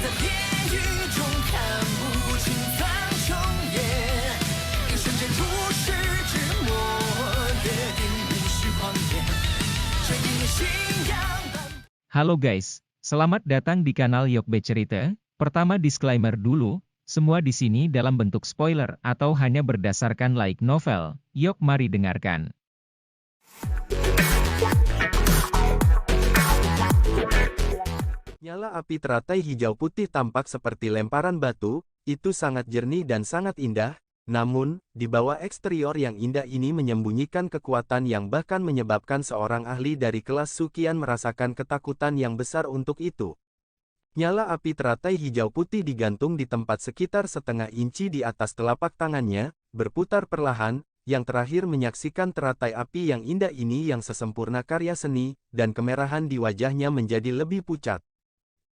在地狱中看不清苍穹野，一瞬间如释之末，约定无需狂野，这一念信仰。Halo guys, selamat datang di kanal Yokbe Cerita. Pertama disclaimer dulu, semua di sini dalam bentuk spoiler atau hanya berdasarkan light novel. Yok mari dengarkan. Nyala api teratai hijau putih tampak seperti lemparan batu, itu sangat jernih dan sangat indah, namun, di bawah eksterior yang indah ini menyembunyikan kekuatan yang bahkan menyebabkan seorang ahli dari kelas Sukian merasakan ketakutan yang besar untuk itu. Nyala api teratai hijau putih digantung di tempat sekitar setengah inci di atas telapak tangannya, berputar perlahan, yang terakhir menyaksikan teratai api yang indah ini yang sesempurna karya seni, dan kemerahan di wajahnya menjadi lebih pucat.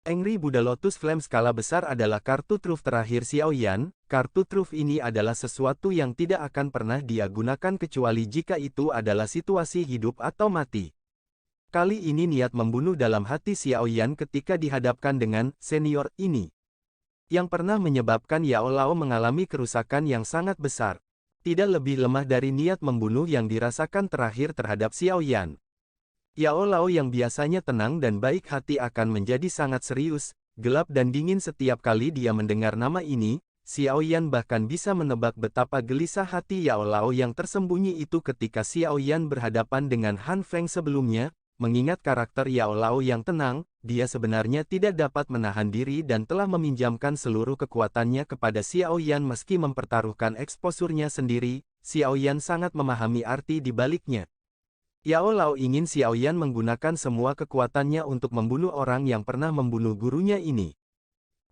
Angry Buddha Lotus Flame skala besar adalah kartu truf terakhir Xiaoyan. Kartu truf ini adalah sesuatu yang tidak akan pernah dia gunakan kecuali jika itu adalah situasi hidup atau mati. Kali ini niat membunuh dalam hati Xiaoyan ketika dihadapkan dengan senior ini, yang pernah menyebabkan Yao Lao mengalami kerusakan yang sangat besar. Tidak lebih lemah dari niat membunuh yang dirasakan terakhir terhadap Xiaoyan. Yao Lao yang biasanya tenang dan baik hati akan menjadi sangat serius, gelap dan dingin setiap kali dia mendengar nama ini. Xiaoyan bahkan bisa menebak betapa gelisah hati Yao Lao yang tersembunyi itu ketika Xiaoyan berhadapan dengan Han Feng sebelumnya. Mengingat karakter Yao Lao yang tenang, dia sebenarnya tidak dapat menahan diri dan telah meminjamkan seluruh kekuatannya kepada Xiaoyan meski mempertaruhkan eksposurnya sendiri. Xiaoyan sangat memahami arti di baliknya. Yao Lao ingin Xiaoyan menggunakan semua kekuatannya untuk membunuh orang yang pernah membunuh gurunya ini.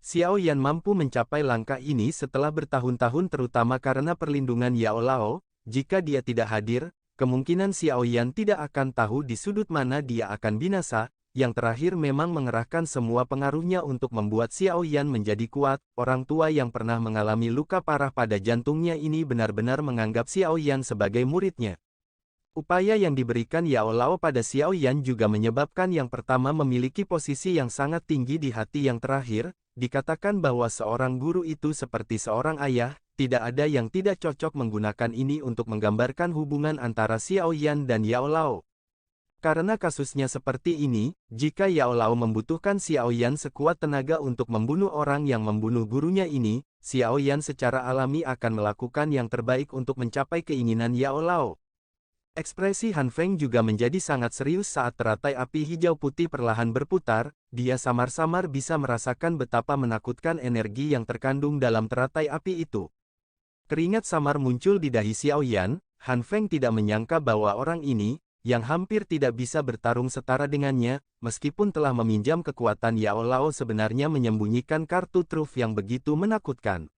Xiaoyan mampu mencapai langkah ini setelah bertahun-tahun terutama karena perlindungan Yao Lao. Jika dia tidak hadir, kemungkinan Xiaoyan tidak akan tahu di sudut mana dia akan binasa. Yang terakhir memang mengerahkan semua pengaruhnya untuk membuat Xiaoyan menjadi kuat. Orang tua yang pernah mengalami luka parah pada jantungnya ini benar-benar menganggap Xiaoyan sebagai muridnya. Upaya yang diberikan Yao Lao pada Xiaoyan juga menyebabkan yang pertama memiliki posisi yang sangat tinggi di hati yang terakhir. Dikatakan bahwa seorang guru itu seperti seorang ayah, tidak ada yang tidak cocok menggunakan ini untuk menggambarkan hubungan antara Xiaoyan dan Yao Lao. Karena kasusnya seperti ini, jika Yao Lao membutuhkan Xiaoyan sekuat tenaga untuk membunuh orang yang membunuh gurunya ini, Xiaoyan secara alami akan melakukan yang terbaik untuk mencapai keinginan Yao Lao. Ekspresi Han Feng juga menjadi sangat serius saat teratai api hijau putih perlahan berputar. Dia samar-samar bisa merasakan betapa menakutkan energi yang terkandung dalam teratai api itu. Keringat samar muncul di dahi Xiaoyan. Han Feng tidak menyangka bahwa orang ini, yang hampir tidak bisa bertarung setara dengannya, meskipun telah meminjam kekuatan Yao Lao sebenarnya menyembunyikan kartu truf yang begitu menakutkan.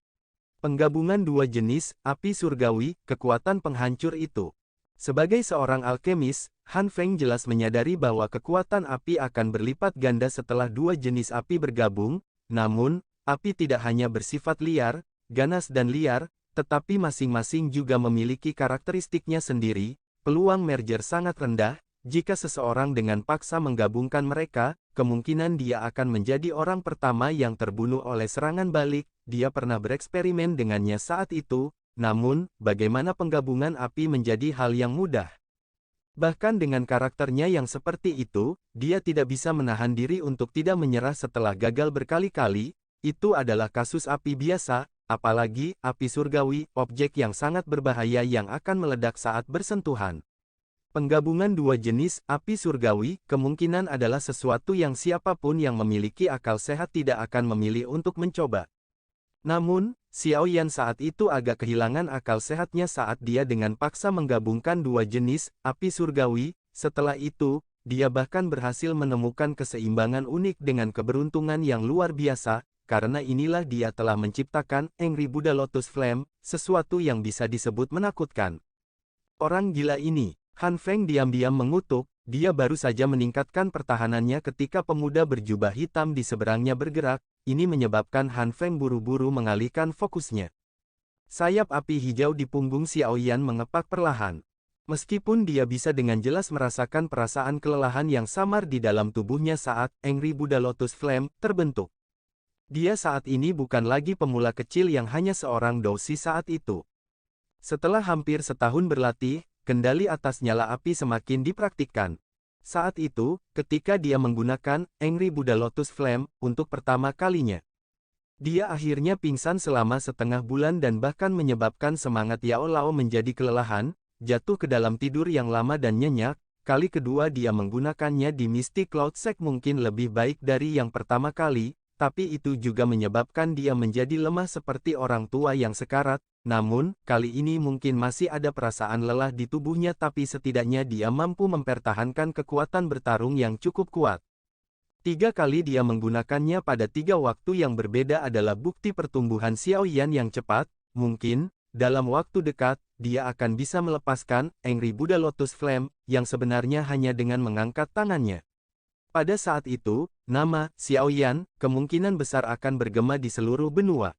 Penggabungan dua jenis, api surgawi, kekuatan penghancur itu. Sebagai seorang alkemis, Han Feng jelas menyadari bahwa kekuatan api akan berlipat ganda setelah dua jenis api bergabung. Namun, api tidak hanya bersifat liar, ganas dan liar, tetapi masing-masing juga memiliki karakteristiknya sendiri. Peluang merger sangat rendah. Jika seseorang dengan paksa menggabungkan mereka, kemungkinan dia akan menjadi orang pertama yang terbunuh oleh serangan balik. Dia pernah bereksperimen dengannya saat itu. Namun, bagaimana penggabungan api menjadi hal yang mudah? Bahkan dengan karakternya yang seperti itu, dia tidak bisa menahan diri untuk tidak menyerah setelah gagal berkali-kali. Itu adalah kasus api biasa, apalagi api surgawi, objek yang sangat berbahaya yang akan meledak saat bersentuhan. Penggabungan dua jenis api surgawi kemungkinan adalah sesuatu yang siapapun yang memiliki akal sehat tidak akan memilih untuk mencoba. Namun, Xiaoyan saat itu agak kehilangan akal sehatnya saat dia dengan paksa menggabungkan dua jenis api surgawi. Setelah itu, dia bahkan berhasil menemukan keseimbangan unik dengan keberuntungan yang luar biasa. Karena inilah dia telah menciptakan Angry Buddha Lotus Flame, sesuatu yang bisa disebut menakutkan. Orang gila ini, Han Feng diam-diam mengutuk. Dia baru saja meningkatkan pertahanannya ketika pemuda berjubah hitam di seberangnya bergerak. Ini menyebabkan Han Feng buru-buru mengalihkan fokusnya. Sayap api hijau di punggung Xiaoyan mengepak perlahan. Meskipun dia bisa dengan jelas merasakan perasaan kelelahan yang samar di dalam tubuhnya saat Angry Buddha Lotus Flame terbentuk. Dia saat ini bukan lagi pemula kecil yang hanya seorang dosi saat itu. Setelah hampir setahun berlatih, kendali atas nyala api semakin dipraktikkan. Saat itu, ketika dia menggunakan Angry Buddha Lotus Flame untuk pertama kalinya, dia akhirnya pingsan selama setengah bulan dan bahkan menyebabkan semangat Yao Lao menjadi kelelahan, jatuh ke dalam tidur yang lama dan nyenyak. Kali kedua dia menggunakannya di Mystic Cloud Sect mungkin lebih baik dari yang pertama kali, tapi itu juga menyebabkan dia menjadi lemah seperti orang tua yang sekarat. Namun, kali ini mungkin masih ada perasaan lelah di tubuhnya tapi setidaknya dia mampu mempertahankan kekuatan bertarung yang cukup kuat. 3 kali dia menggunakannya pada 3 waktu yang berbeda adalah bukti pertumbuhan Xiaoyan yang cepat. Mungkin, dalam waktu dekat, dia akan bisa melepaskan Angry Buddha Lotus Flame, yang sebenarnya hanya dengan mengangkat tangannya. Pada saat itu, nama Xiaoyan kemungkinan besar akan bergema di seluruh benua.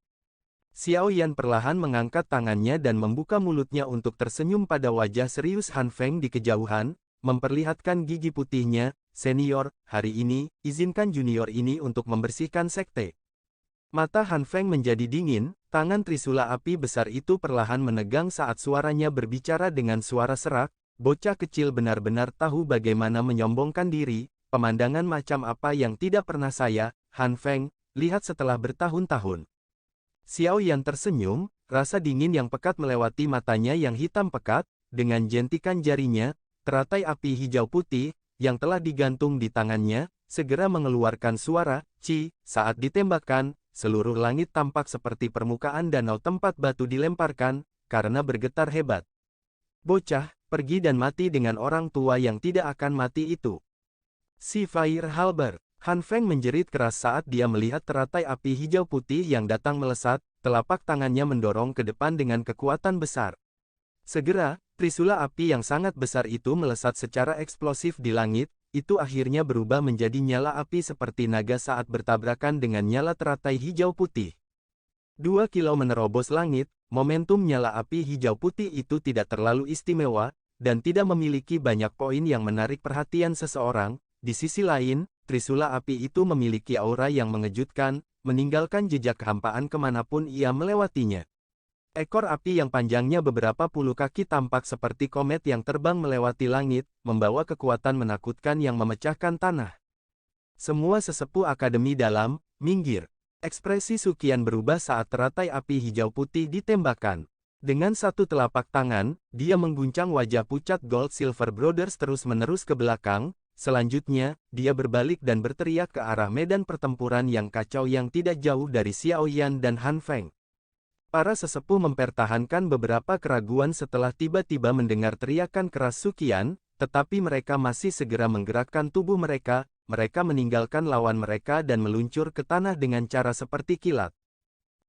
Xiaoyan perlahan mengangkat tangannya dan membuka mulutnya untuk tersenyum pada wajah serius Han Feng di kejauhan, memperlihatkan gigi putihnya. Senior, hari ini, izinkan junior ini untuk membersihkan sekte. Mata Han Feng menjadi dingin, tangan trisula api besar itu perlahan menegang saat suaranya berbicara dengan suara serak. Bocah kecil benar-benar tahu bagaimana menyombongkan diri, pemandangan macam apa yang tidak pernah saya, Han Feng, lihat setelah bertahun-tahun. Xiaoyan tersenyum, rasa dingin yang pekat melewati matanya yang hitam pekat, dengan jentikan jarinya, teratai api hijau putih, yang telah digantung di tangannya, segera mengeluarkan suara, "Ci." Saat ditembakkan, seluruh langit tampak seperti permukaan danau tempat batu dilemparkan, karena bergetar hebat. Bocah, pergi dan mati dengan orang tua yang tidak akan mati itu. Si Fire Halber. Han Feng menjerit keras saat dia melihat teratai api hijau putih yang datang melesat, telapak tangannya mendorong ke depan dengan kekuatan besar. Segera, trisula api yang sangat besar itu melesat secara eksplosif di langit, itu akhirnya berubah menjadi nyala api seperti naga saat bertabrakan dengan nyala teratai hijau putih. 2 kilo menerobos langit, momentum nyala api hijau putih itu tidak terlalu istimewa, dan tidak memiliki banyak poin yang menarik perhatian seseorang. Di sisi lain, trisula api itu memiliki aura yang mengejutkan, meninggalkan jejak kehampaan kemanapun ia melewatinya. Ekor api yang panjangnya beberapa puluh kaki tampak seperti komet yang terbang melewati langit, membawa kekuatan menakutkan yang memecahkan tanah. Semua sesepuh Akademi Dalam, minggir. Ekspresi Suqian berubah saat teratai api hijau putih ditembakkan. Dengan satu telapak tangan, dia mengguncang wajah pucat Gold Silver Brothers terus-menerus ke belakang. Selanjutnya, dia berbalik dan berteriak ke arah medan pertempuran yang kacau yang tidak jauh dari Xiaoyan dan Han Feng. Para sesepuh mempertahankan beberapa keraguan setelah tiba-tiba mendengar teriakan keras Suqian, tetapi mereka masih segera menggerakkan tubuh mereka meninggalkan lawan mereka dan meluncur ke tanah dengan cara seperti kilat.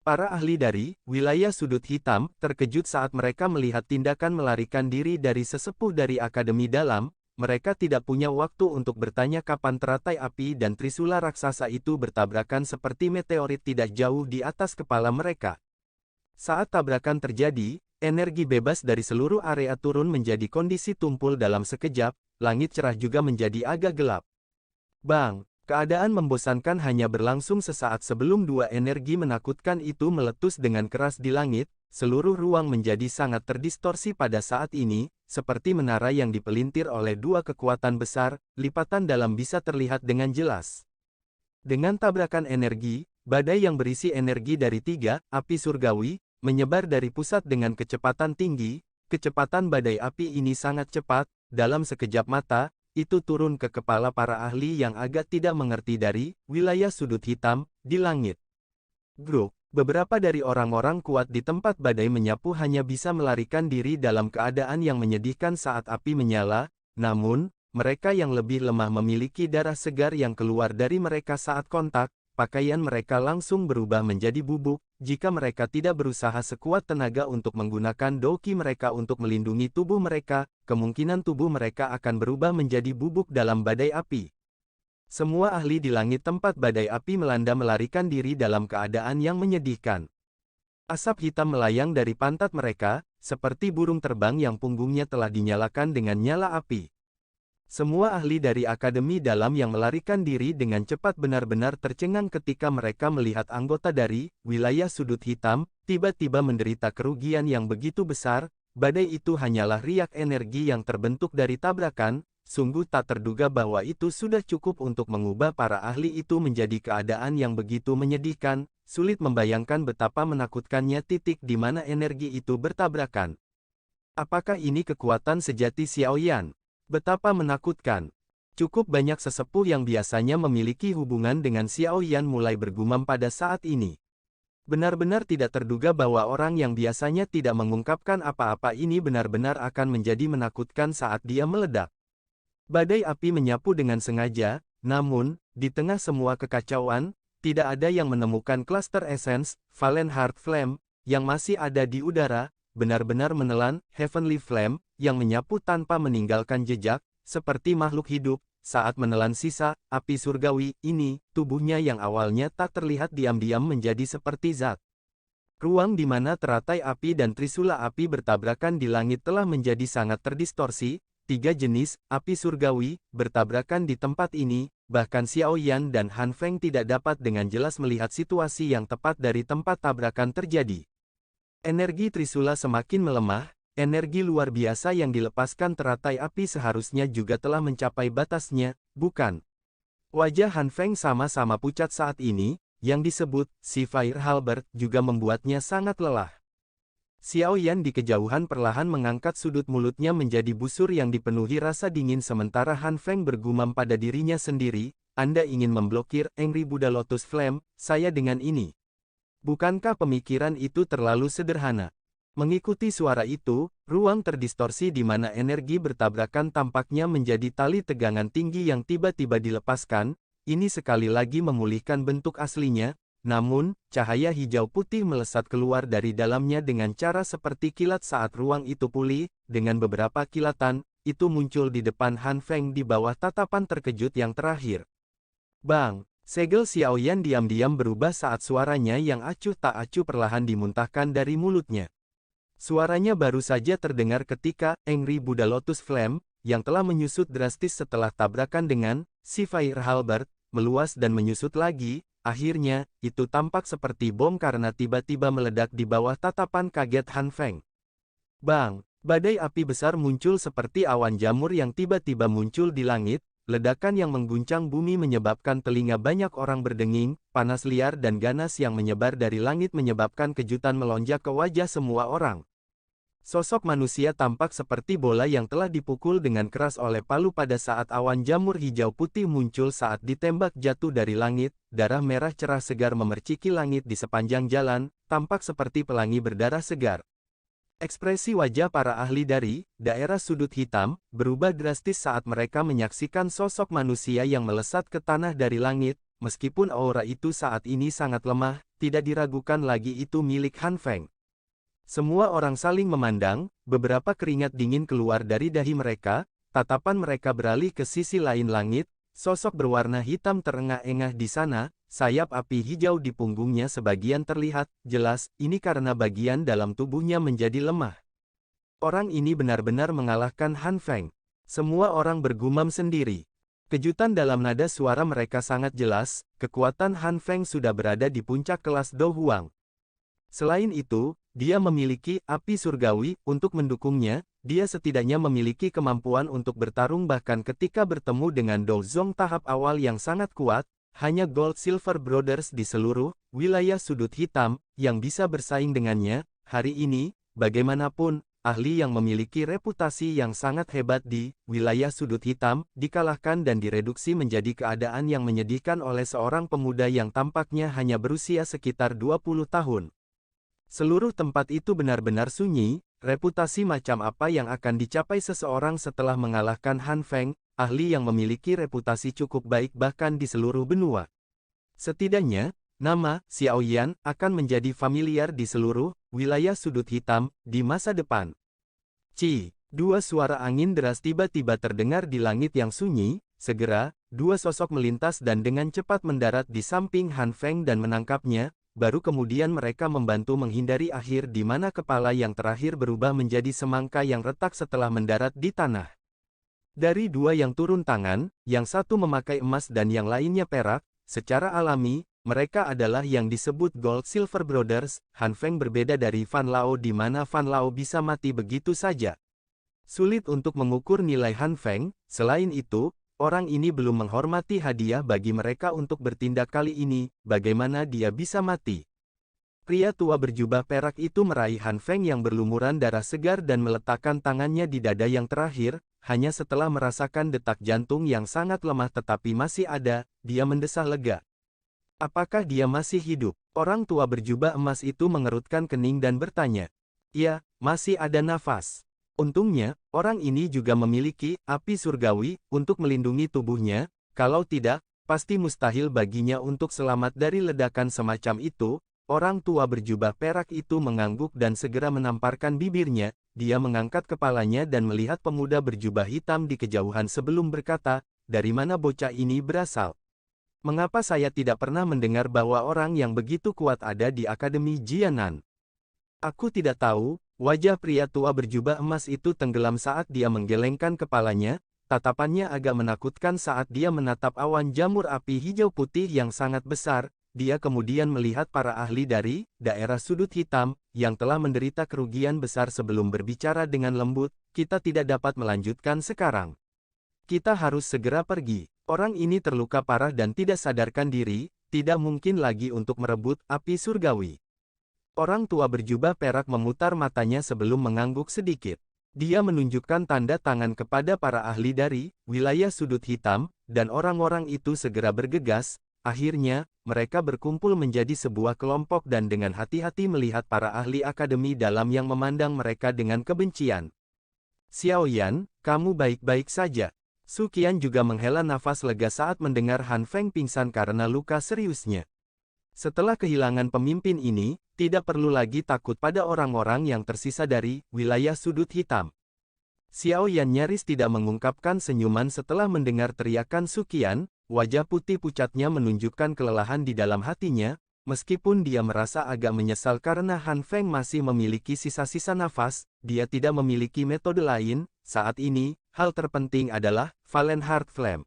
Para ahli dari wilayah sudut hitam terkejut saat mereka melihat tindakan melarikan diri dari sesepuh dari Akademi Dalam. Mereka tidak punya waktu untuk bertanya kapan teratai api dan trisula raksasa itu bertabrakan seperti meteorit tidak jauh di atas kepala mereka. Saat tabrakan terjadi, energi bebas dari seluruh area turun menjadi kondisi tumpul dalam sekejap, langit cerah juga menjadi agak gelap. Bang! Keadaan membosankan hanya berlangsung sesaat sebelum 2 energi menakutkan itu meletus dengan keras di langit, seluruh ruang menjadi sangat terdistorsi pada saat ini, seperti menara yang dipelintir oleh 2 kekuatan besar, lipatan dalam bisa terlihat dengan jelas. Dengan tabrakan energi, badai yang berisi energi dari 3 api surgawi, menyebar dari pusat dengan kecepatan tinggi. Kecepatan badai api ini sangat cepat, dalam sekejap mata, itu turun ke kepala para ahli yang agak tidak mengerti dari wilayah sudut hitam di langit. Grup, beberapa dari orang-orang kuat di tempat badai menyapu hanya bisa melarikan diri dalam keadaan yang menyedihkan saat api menyala, namun, mereka yang lebih lemah memiliki darah segar yang keluar dari mereka saat kontak. Pakaian mereka langsung berubah menjadi bubuk, jika mereka tidak berusaha sekuat tenaga untuk menggunakan doki mereka untuk melindungi tubuh mereka, kemungkinan tubuh mereka akan berubah menjadi bubuk dalam badai api. Semua ahli di langit tempat badai api melanda melarikan diri dalam keadaan yang menyedihkan. Asap hitam melayang dari pantat mereka, seperti burung terbang yang punggungnya telah dinyalakan dengan nyala api. Semua ahli dari Akademi Dalam yang melarikan diri dengan cepat benar-benar tercengang ketika mereka melihat anggota dari wilayah sudut hitam tiba-tiba menderita kerugian yang begitu besar. Badai itu hanyalah riak energi yang terbentuk dari tabrakan. Sungguh tak terduga bahwa itu sudah cukup untuk mengubah para ahli itu menjadi keadaan yang begitu menyedihkan. Sulit membayangkan betapa menakutkannya titik di mana energi itu bertabrakan. Apakah ini kekuatan sejati Xiaoyan? Betapa menakutkan. Cukup banyak sesepuh yang biasanya memiliki hubungan dengan Xiaoyan mulai bergumam pada saat ini. Benar-benar tidak terduga bahwa orang yang biasanya tidak mengungkapkan apa-apa ini benar-benar akan menjadi menakutkan saat dia meledak. Badai api menyapu dengan sengaja, namun, di tengah semua kekacauan, tidak ada yang menemukan cluster essence, Valen Heart Flame, yang masih ada di udara, benar-benar menelan, Heavenly Flame, yang menyapu tanpa meninggalkan jejak, seperti makhluk hidup, saat menelan sisa, api surgawi, ini, tubuhnya yang awalnya tak terlihat diam-diam menjadi seperti zat. Ruang di mana teratai api dan trisula api bertabrakan di langit telah menjadi sangat terdistorsi, tiga jenis, api surgawi, bertabrakan di tempat ini, bahkan Xiaoyan dan Han Feng tidak dapat dengan jelas melihat situasi yang tepat dari tempat tabrakan terjadi. Energi trisula semakin melemah. Energi luar biasa yang dilepaskan teratai api seharusnya juga telah mencapai batasnya, bukan? Wajah Han Feng sama-sama pucat saat ini, yang disebut si Fire Halberd juga membuatnya sangat lelah. Xiaoyan di kejauhan perlahan mengangkat sudut mulutnya menjadi busur yang dipenuhi rasa dingin sementara Han Feng bergumam pada dirinya sendiri, Anda ingin memblokir Angry Buddha Lotus Flame, saya dengan ini. Bukankah pemikiran itu terlalu sederhana? Mengikuti suara itu, ruang terdistorsi di mana energi bertabrakan tampaknya menjadi tali tegangan tinggi yang tiba-tiba dilepaskan, ini sekali lagi memulihkan bentuk aslinya, namun, cahaya hijau putih melesat keluar dari dalamnya dengan cara seperti kilat saat ruang itu pulih, dengan beberapa kilatan, itu muncul di depan Han Feng di bawah tatapan terkejut yang terakhir. Bang! Segel Xiaoyan diam-diam berubah saat suaranya yang acuh tak acuh perlahan dimuntahkan dari mulutnya. Suaranya baru saja terdengar ketika Angry Buddha Lotus Flame, yang telah menyusut drastis setelah tabrakan dengan si Fire Halberd, meluas dan menyusut lagi, akhirnya, itu tampak seperti bom karena tiba-tiba meledak di bawah tatapan kaget Han Feng. Bang! Badai api besar muncul seperti awan jamur yang tiba-tiba muncul di langit, ledakan yang mengguncang bumi menyebabkan telinga banyak orang berdenging, panas liar dan ganas yang menyebar dari langit menyebabkan kejutan melonjak ke wajah semua orang. Sosok manusia tampak seperti bola yang telah dipukul dengan keras oleh palu pada saat awan jamur hijau putih muncul saat ditembak jatuh dari langit, darah merah cerah segar memerciki langit di sepanjang jalan, tampak seperti pelangi berdarah segar. Ekspresi wajah para ahli dari daerah sudut hitam berubah drastis saat mereka menyaksikan sosok manusia yang melesat ke tanah dari langit, meskipun aura itu saat ini sangat lemah, tidak diragukan lagi itu milik Han Feng. Semua orang saling memandang, beberapa keringat dingin keluar dari dahi mereka, tatapan mereka beralih ke sisi lain langit, sosok berwarna hitam terengah-engah di sana, sayap api hijau di punggungnya sebagian terlihat, jelas, ini karena bagian dalam tubuhnya menjadi lemah. Orang ini benar-benar mengalahkan Han Feng. Semua orang bergumam sendiri. Kejutan dalam nada suara mereka sangat jelas, kekuatan Han Feng sudah berada di puncak kelas Do Huang. Selain itu, dia memiliki api surgawi untuk mendukungnya, dia setidaknya memiliki kemampuan untuk bertarung bahkan ketika bertemu dengan Do Zong tahap awal yang sangat kuat, hanya Gold Silver Brothers di seluruh wilayah sudut hitam yang bisa bersaing dengannya. Hari ini, bagaimanapun, ahli yang memiliki reputasi yang sangat hebat di wilayah sudut hitam dikalahkan dan direduksi menjadi keadaan yang menyedihkan oleh seorang pemuda yang tampaknya hanya berusia sekitar 20 tahun. Seluruh tempat itu benar-benar sunyi, reputasi macam apa yang akan dicapai seseorang setelah mengalahkan Han Feng, ahli yang memiliki reputasi cukup baik bahkan di seluruh benua. Setidaknya, nama Xiaoyan akan menjadi familiar di seluruh wilayah sudut hitam di masa depan. Dua suara angin deras tiba-tiba terdengar di langit yang sunyi, segera, dua sosok melintas dan dengan cepat mendarat di samping Han Feng dan menangkapnya. Baru kemudian mereka membantu menghindari akhir di mana kepala yang terakhir berubah menjadi semangka yang retak setelah mendarat di tanah. Dari dua yang turun tangan, yang satu memakai emas dan yang lainnya perak, secara alami, mereka adalah yang disebut Gold Silver Brothers. Han Feng berbeda dari Fan Lao di mana Fan Lao bisa mati begitu saja. Sulit untuk mengukur nilai Han Feng, selain itu, orang ini belum menghormati hadiah bagi mereka untuk bertindak kali ini, bagaimana dia bisa mati? Pria tua berjubah perak itu meraih Han Feng yang berlumuran darah segar dan meletakkan tangannya di dada yang terakhir, hanya setelah merasakan detak jantung yang sangat lemah tetapi masih ada, dia mendesah lega. Apakah dia masih hidup? Orang tua berjubah emas itu mengerutkan kening dan bertanya. Ya, masih ada nafas. Untungnya, orang ini juga memiliki api surgawi untuk melindungi tubuhnya, kalau tidak, pasti mustahil baginya untuk selamat dari ledakan semacam itu. Orang tua berjubah perak itu mengangguk dan segera menamparkan bibirnya, dia mengangkat kepalanya dan melihat pemuda berjubah hitam di kejauhan sebelum berkata, dari mana bocah ini berasal? Mengapa saya tidak pernah mendengar bahwa orang yang begitu kuat ada di Akademi Jianan? Aku tidak tahu, wajah pria tua berjubah emas itu tenggelam saat dia menggelengkan kepalanya, tatapannya agak menakutkan saat dia menatap awan jamur api hijau putih yang sangat besar. Dia kemudian melihat para ahli dari daerah sudut hitam, yang telah menderita kerugian besar sebelum berbicara dengan lembut, kita tidak dapat melanjutkan sekarang. Kita harus segera pergi. Orang ini terluka parah dan tidak sadarkan diri, tidak mungkin lagi untuk merebut api surgawi. Orang tua berjubah perak memutar matanya sebelum mengangguk sedikit. Dia menunjukkan tanda tangan kepada para ahli dari wilayah sudut hitam, dan orang-orang itu segera bergegas. Akhirnya, mereka berkumpul menjadi sebuah kelompok dan dengan hati-hati melihat para ahli akademi dalam yang memandang mereka dengan kebencian. Xiao Yan, kamu baik-baik saja. Su Qian juga menghela nafas lega saat mendengar Han Feng pingsan karena luka seriusnya. Setelah kehilangan pemimpin ini, tidak perlu lagi takut pada orang-orang yang tersisa dari wilayah sudut hitam. Xiao Yan nyaris tidak mengungkapkan senyuman setelah mendengar teriakan Su Qian. Wajah putih pucatnya menunjukkan kelelahan di dalam hatinya, meskipun dia merasa agak menyesal karena Han Feng masih memiliki sisa-sisa nafas, dia tidak memiliki metode lain, saat ini, hal terpenting adalah Valen Heart Flame.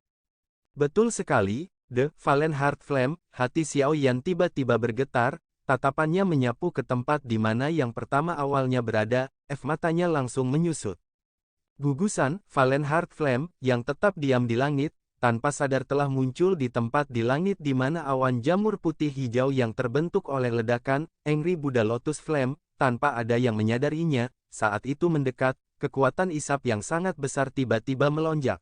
Betul sekali, The Valen Heart Flame, hati Xiao Yan tiba-tiba bergetar, tatapannya menyapu ke tempat di mana yang pertama awalnya berada, matanya langsung menyusut. Gugusan, Valen Heart Flame, yang tetap diam di langit, tanpa sadar telah muncul di tempat di langit di mana awan jamur putih hijau yang terbentuk oleh ledakan, Angry Buddha Lotus Flame, tanpa ada yang menyadarinya, saat itu mendekat, kekuatan isap yang sangat besar tiba-tiba melonjak.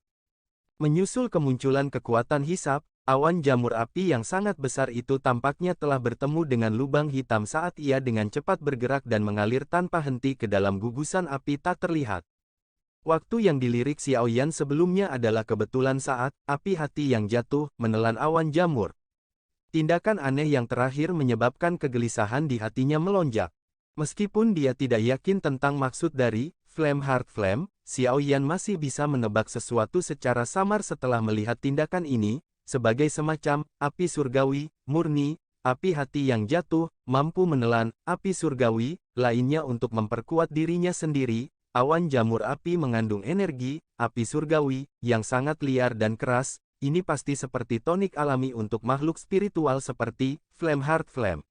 Menyusul kemunculan kekuatan hisap, awan jamur api yang sangat besar itu tampaknya telah bertemu dengan lubang hitam saat ia dengan cepat bergerak dan mengalir tanpa henti ke dalam gugusan api tak terlihat. Waktu yang dilirik Xiao Yan sebelumnya adalah kebetulan saat api hati yang jatuh menelan awan jamur. Tindakan aneh yang terakhir menyebabkan kegelisahan di hatinya melonjak. Meskipun dia tidak yakin tentang maksud dari Flame Heart Flame, Xiao Yan masih bisa menebak sesuatu secara samar setelah melihat tindakan ini, sebagai semacam api surgawi, murni, api hati yang jatuh, mampu menelan api surgawi lainnya untuk memperkuat dirinya sendiri. Awan jamur api mengandung energi, api surgawi, yang sangat liar dan keras, ini pasti seperti tonik alami untuk makhluk spiritual seperti Flame Heart Flame.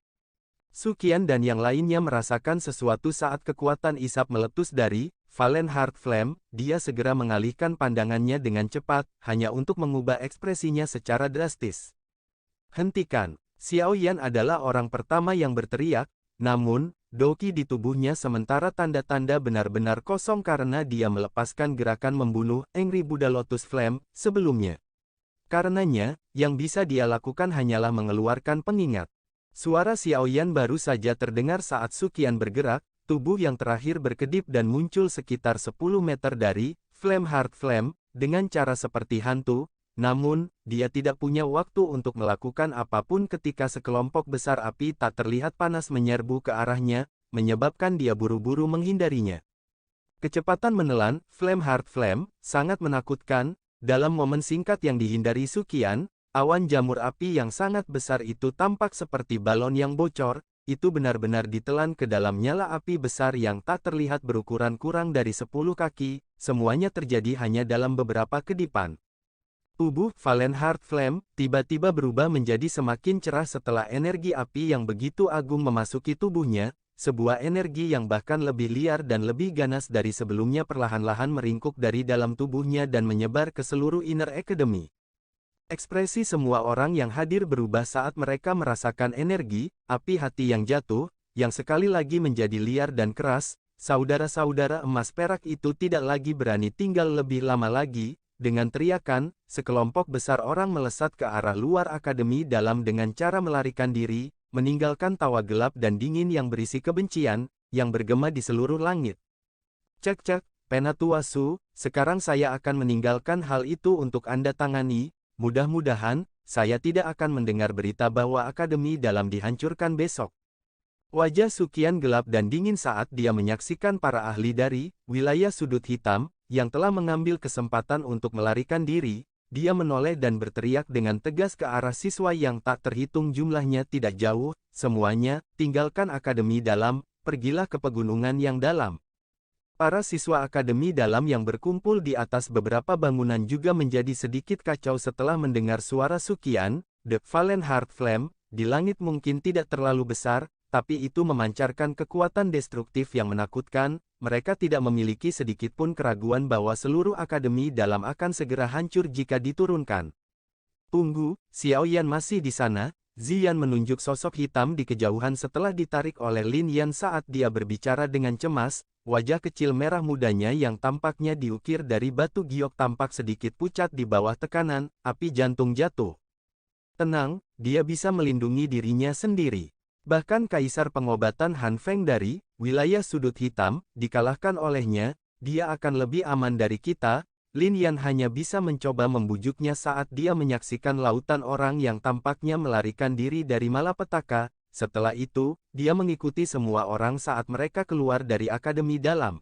Su Qian dan yang lainnya merasakan sesuatu saat kekuatan isap meletus dari Valen Heart Flame, dia segera mengalihkan pandangannya dengan cepat, hanya untuk mengubah ekspresinya secara drastis. Hentikan! Xiao Yan adalah orang pertama yang berteriak, namun, doki di tubuhnya sementara tanda-tanda benar-benar kosong karena dia melepaskan gerakan membunuh Angry Buddha Lotus Flame sebelumnya. Karenanya, yang bisa dia lakukan hanyalah mengeluarkan pengingat. Suara Xiao Yan baru saja terdengar saat Su Qian bergerak, tubuh yang terakhir berkedip dan muncul sekitar 10 meter dari Flame Heart Flame, dengan cara seperti hantu. Namun, dia tidak punya waktu untuk melakukan apapun ketika sekelompok besar api tak terlihat panas menyerbu ke arahnya, menyebabkan dia buru-buru menghindarinya. Kecepatan menelan, Flame Heart Flame, sangat menakutkan. Dalam momen singkat yang dihindari Su Qian, awan jamur api yang sangat besar itu tampak seperti balon yang bocor, itu benar-benar ditelan ke dalam nyala api besar yang tak terlihat berukuran kurang dari 10 kaki, semuanya terjadi hanya dalam beberapa kedipan. Tubuh Valen Heart Flame tiba-tiba berubah menjadi semakin cerah setelah energi api yang begitu agung memasuki tubuhnya, sebuah energi yang bahkan lebih liar dan lebih ganas dari sebelumnya perlahan-lahan meringkuk dari dalam tubuhnya dan menyebar ke seluruh Inner Academy. Ekspresi semua orang yang hadir berubah saat mereka merasakan energi, api hati yang jatuh, yang sekali lagi menjadi liar dan keras. Saudara-saudara emas perak itu tidak lagi berani tinggal lebih lama lagi. Dengan teriakan, sekelompok besar orang melesat ke arah luar akademi dalam dengan cara melarikan diri, meninggalkan tawa gelap dan dingin yang berisi kebencian, yang bergema di seluruh langit. Cek-cek, Penatuasu, sekarang saya akan meninggalkan hal itu untuk Anda tangani. Mudah-mudahan, saya tidak akan mendengar berita bahwa akademi dalam dihancurkan besok. Wajah Sukian gelap dan dingin saat dia menyaksikan para ahli dari wilayah sudut hitam, yang telah mengambil kesempatan untuk melarikan diri. Dia menoleh dan berteriak dengan tegas ke arah siswa yang tak terhitung jumlahnya tidak jauh, semuanya, tinggalkan akademi dalam, pergilah ke pegunungan yang dalam. Para siswa akademi dalam yang berkumpul di atas beberapa bangunan juga menjadi sedikit kacau setelah mendengar suara Sukian, The Valen Heart Flame, di langit mungkin tidak terlalu besar, tapi itu memancarkan kekuatan destruktif yang menakutkan. Mereka tidak memiliki sedikit pun keraguan bahwa seluruh akademi dalam akan segera hancur jika diturunkan. Tunggu, Xiao Yan masih di sana. Ziyan menunjuk sosok hitam di kejauhan setelah ditarik oleh Lin Yan saat dia berbicara dengan cemas. Wajah kecil merah mudanya yang tampaknya diukir dari batu giok tampak sedikit pucat di bawah tekanan, api jantung jatuh. Tenang, dia bisa melindungi dirinya sendiri. Bahkan Kaisar Pengobatan Han Feng dari wilayah sudut hitam, dikalahkan olehnya, dia akan lebih aman dari kita. Lin Yan hanya bisa mencoba membujuknya saat dia menyaksikan lautan orang yang tampaknya melarikan diri dari malapetaka. Setelah itu, dia mengikuti semua orang saat mereka keluar dari akademi dalam.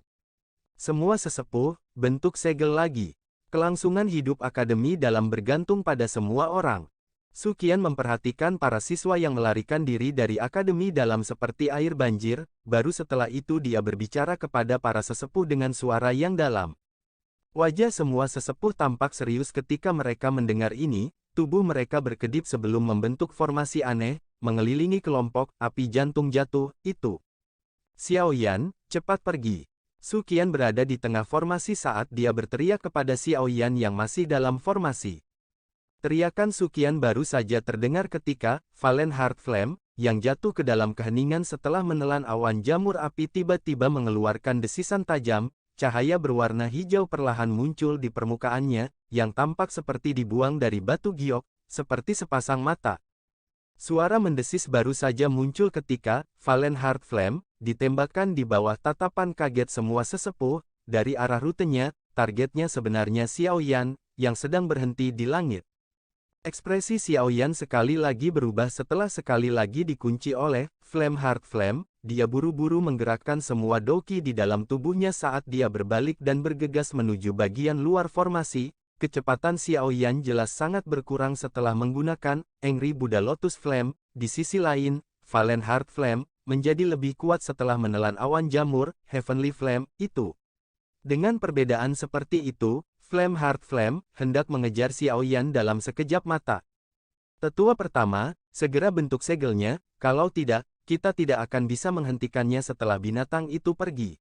Semua sesepuh, bentuk segel lagi. Kelangsungan hidup akademi dalam bergantung pada semua orang. Sukian memperhatikan para siswa yang melarikan diri dari akademi dalam seperti air banjir, baru setelah itu dia berbicara kepada para sesepuh dengan suara yang dalam. Wajah semua sesepuh tampak serius ketika mereka mendengar ini, tubuh mereka berkedip sebelum membentuk formasi aneh, mengelilingi kelompok api jantung jatuh itu. Xiao Yan, cepat pergi. Sukian berada di tengah formasi saat dia berteriak kepada Xiao Yan yang masih dalam formasi. Teriakan Sukian baru saja terdengar ketika Valen Heart Flame, yang jatuh ke dalam keheningan setelah menelan awan jamur api tiba-tiba mengeluarkan desisan tajam, cahaya berwarna hijau perlahan muncul di permukaannya, yang tampak seperti dibuang dari batu giok, seperti sepasang mata. Suara mendesis baru saja muncul ketika Valen Heart Flame ditembakkan di bawah tatapan kaget semua sesepuh. Dari arah rutenya, targetnya sebenarnya Xiao Yan, yang sedang berhenti di langit. Ekspresi Xiao Yan sekali lagi berubah setelah sekali lagi dikunci oleh Flame Heart Flame. Dia buru-buru menggerakkan semua doki di dalam tubuhnya saat dia berbalik dan bergegas menuju bagian luar formasi. Kecepatan Xiao Yan jelas sangat berkurang setelah menggunakan Angry Buddha Lotus Flame. Di sisi lain, Valen Heart Flame menjadi lebih kuat setelah menelan awan jamur Heavenly Flame itu. Dengan perbedaan seperti itu, Flame Heart Flame hendak mengejar Xiao Yan dalam sekejap mata. Tetua pertama, segera bentuk segelnya, kalau tidak, kita tidak akan bisa menghentikannya setelah binatang itu pergi.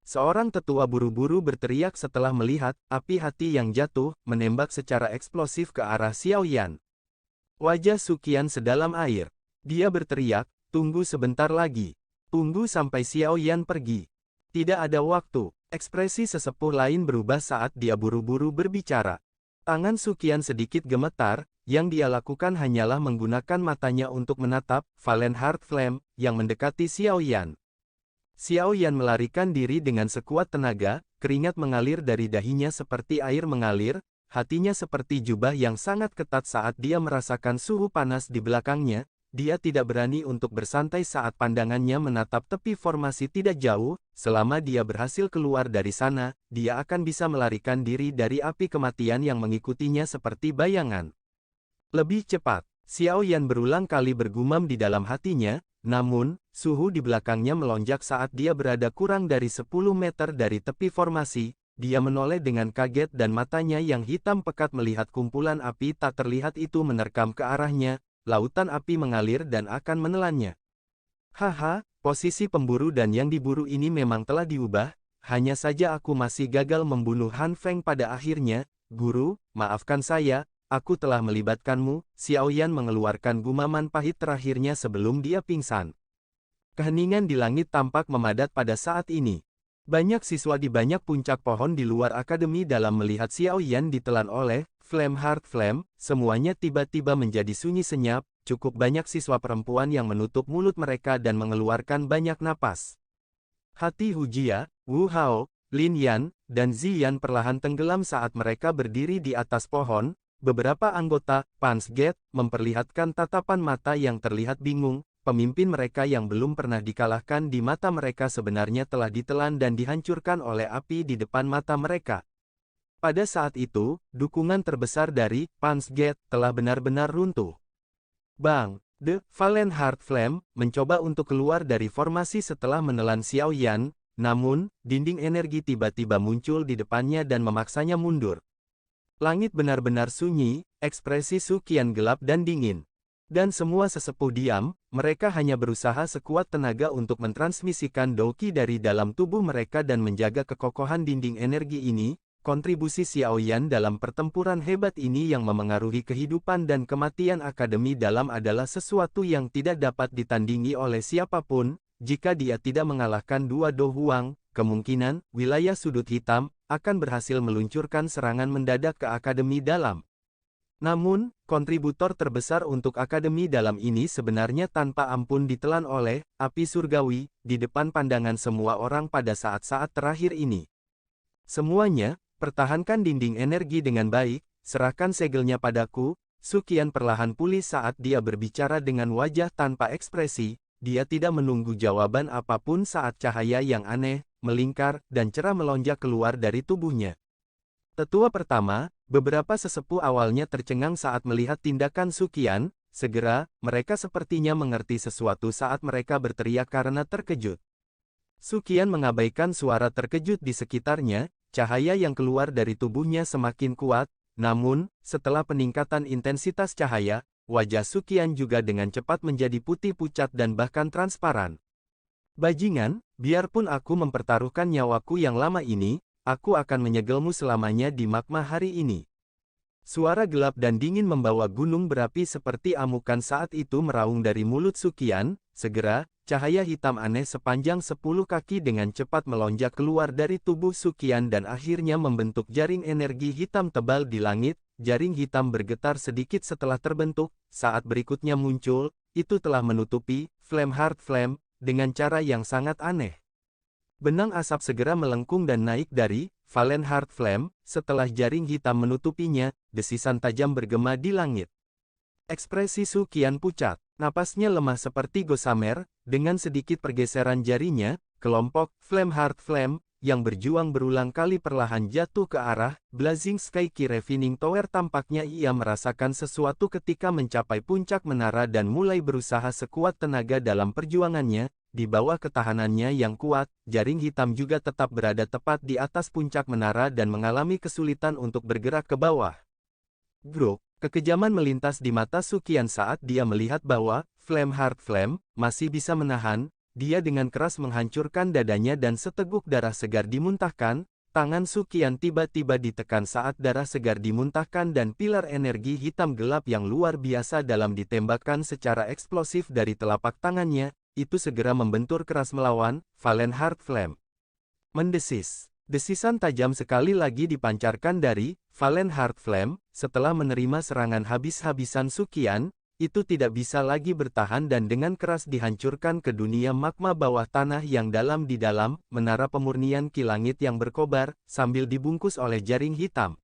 Seorang tetua buru-buru berteriak setelah melihat api hati yang jatuh, menembak secara eksplosif ke arah Xiao Yan. Wajah Sukian sedalam air. Dia berteriak, tunggu sebentar lagi. Tunggu sampai Xiao Yan pergi. Tidak ada waktu. Ekspresi sesepuh lain berubah saat dia buru-buru berbicara. Tangan Sukian sedikit gemetar, yang dia lakukan hanyalah menggunakan matanya untuk menatap Valen Heart Flame yang mendekati Xiao Yan. Xiao Yan melarikan diri dengan sekuat tenaga, keringat mengalir dari dahinya seperti air mengalir, hatinya seperti jubah yang sangat ketat saat dia merasakan suhu panas di belakangnya. Dia tidak berani untuk bersantai saat pandangannya menatap tepi formasi tidak jauh. Selama dia berhasil keluar dari sana, dia akan bisa melarikan diri dari api kematian yang mengikutinya seperti bayangan. Lebih cepat. Xiao Yan berulang kali bergumam di dalam hatinya, namun, suhu di belakangnya melonjak saat dia berada kurang dari 10 meter dari tepi formasi. Dia menoleh dengan kaget dan matanya yang hitam pekat melihat kumpulan api tak terlihat itu menerkam ke arahnya. Lautan api mengalir dan akan menelannya. Haha, posisi pemburu dan yang diburu ini memang telah diubah. Hanya saja aku masih gagal membunuh Han Feng pada akhirnya. Guru, maafkan saya, aku telah melibatkanmu. Xiao Yan mengeluarkan gumaman pahit terakhirnya sebelum dia pingsan. Keheningan di langit tampak memadat pada saat ini. Banyak siswa di banyak puncak pohon di luar akademi dalam melihat Xiao Yan ditelan oleh Flame Heart Flame, semuanya tiba-tiba menjadi sunyi senyap. Cukup banyak siswa perempuan yang menutup mulut mereka dan mengeluarkan banyak napas. Hati Hu Jia, Wu Hao, Lin Yan, dan Zi Yan perlahan tenggelam saat mereka berdiri di atas pohon. Beberapa anggota Pans Gate memperlihatkan tatapan mata yang terlihat bingung. Pemimpin mereka yang belum pernah dikalahkan di mata mereka sebenarnya telah ditelan dan dihancurkan oleh api di depan mata mereka. Pada saat itu, dukungan terbesar dari Pans Gate telah benar-benar runtuh. Bang! The Valen Heart Flame mencoba untuk keluar dari formasi setelah menelan Xiao Yan, namun, dinding energi tiba-tiba muncul di depannya dan memaksanya mundur. Langit benar-benar sunyi, ekspresi Su Qian gelap dan dingin. Dan semua sesepuh diam, mereka hanya berusaha sekuat tenaga untuk mentransmisikan Douqi dari dalam tubuh mereka dan menjaga kekokohan dinding energi ini. Kontribusi Xiao Yan dalam pertempuran hebat ini yang memengaruhi kehidupan dan kematian Akademi Dalam adalah sesuatu yang tidak dapat ditandingi oleh siapapun. Jika dia tidak mengalahkan dua Do Huang, kemungkinan wilayah sudut hitam akan berhasil meluncurkan serangan mendadak ke Akademi Dalam. Namun, kontributor terbesar untuk Akademi Dalam ini sebenarnya tanpa ampun ditelan oleh api surgawi di depan pandangan semua orang pada saat-saat terakhir ini. Semuanya, pertahankan dinding energi dengan baik, serahkan segelnya padaku. Su Qian perlahan pulih saat dia berbicara dengan wajah tanpa ekspresi. Dia tidak menunggu jawaban apapun saat cahaya yang aneh, melingkar, dan cerah melonjak keluar dari tubuhnya. Tetua pertama, beberapa sesepuh awalnya tercengang saat melihat tindakan Su Qian. Segera, mereka sepertinya mengerti sesuatu saat mereka berteriak karena terkejut. Su Qian mengabaikan suara terkejut di sekitarnya. Cahaya yang keluar dari tubuhnya semakin kuat, namun, setelah peningkatan intensitas cahaya, wajah Su Qian juga dengan cepat menjadi putih pucat dan bahkan transparan. Bajingan, biarpun aku mempertaruhkan nyawaku yang lama ini, aku akan menyegelmu selamanya di magma hari ini. Suara gelap dan dingin membawa gunung berapi seperti amukan saat itu meraung dari mulut Su Qian. Segera, cahaya hitam aneh sepanjang 10 kaki dengan cepat melonjak keluar dari tubuh Su Qian dan akhirnya membentuk jaring energi hitam tebal di langit. Jaring hitam bergetar sedikit setelah terbentuk. Saat berikutnya muncul, itu telah menutupi Flame Heart Flame dengan cara yang sangat aneh. Benang asap segera melengkung dan naik dari Valen Heart Flame. Setelah jaring hitam menutupinya, desisan tajam bergema di langit. Ekspresi Su Qian pucat. Napasnya lemah seperti gossamer. Dengan sedikit pergeseran jarinya, kelompok Flame Heart Flame yang berjuang berulang kali perlahan jatuh ke arah Blazing Sky Key Refining Tower. Tampaknya ia merasakan sesuatu ketika mencapai puncak menara dan mulai berusaha sekuat tenaga dalam perjuangannya. Di bawah ketahanannya yang kuat, jaring hitam juga tetap berada tepat di atas puncak menara dan mengalami kesulitan untuk bergerak ke bawah. Grok, kekejaman melintas di mata Su Qian saat dia melihat bahwa Flame Heart Flame masih bisa menahan. Dia dengan keras menghancurkan dadanya dan seteguk darah segar dimuntahkan. Tangan Su Qian tiba-tiba ditekan saat darah segar dimuntahkan dan pilar energi hitam gelap yang luar biasa dalam ditembakkan secara eksplosif dari telapak tangannya. Itu segera membentur keras melawan Valen Heart Flame. Mendesis. Desisan tajam sekali lagi dipancarkan dari Valen Heart Flame. Setelah menerima serangan habis-habisan Su Qian, itu tidak bisa lagi bertahan dan dengan keras dihancurkan ke dunia magma bawah tanah yang dalam di dalam menara pemurnian ki langit yang berkobar, sambil dibungkus oleh jaring hitam.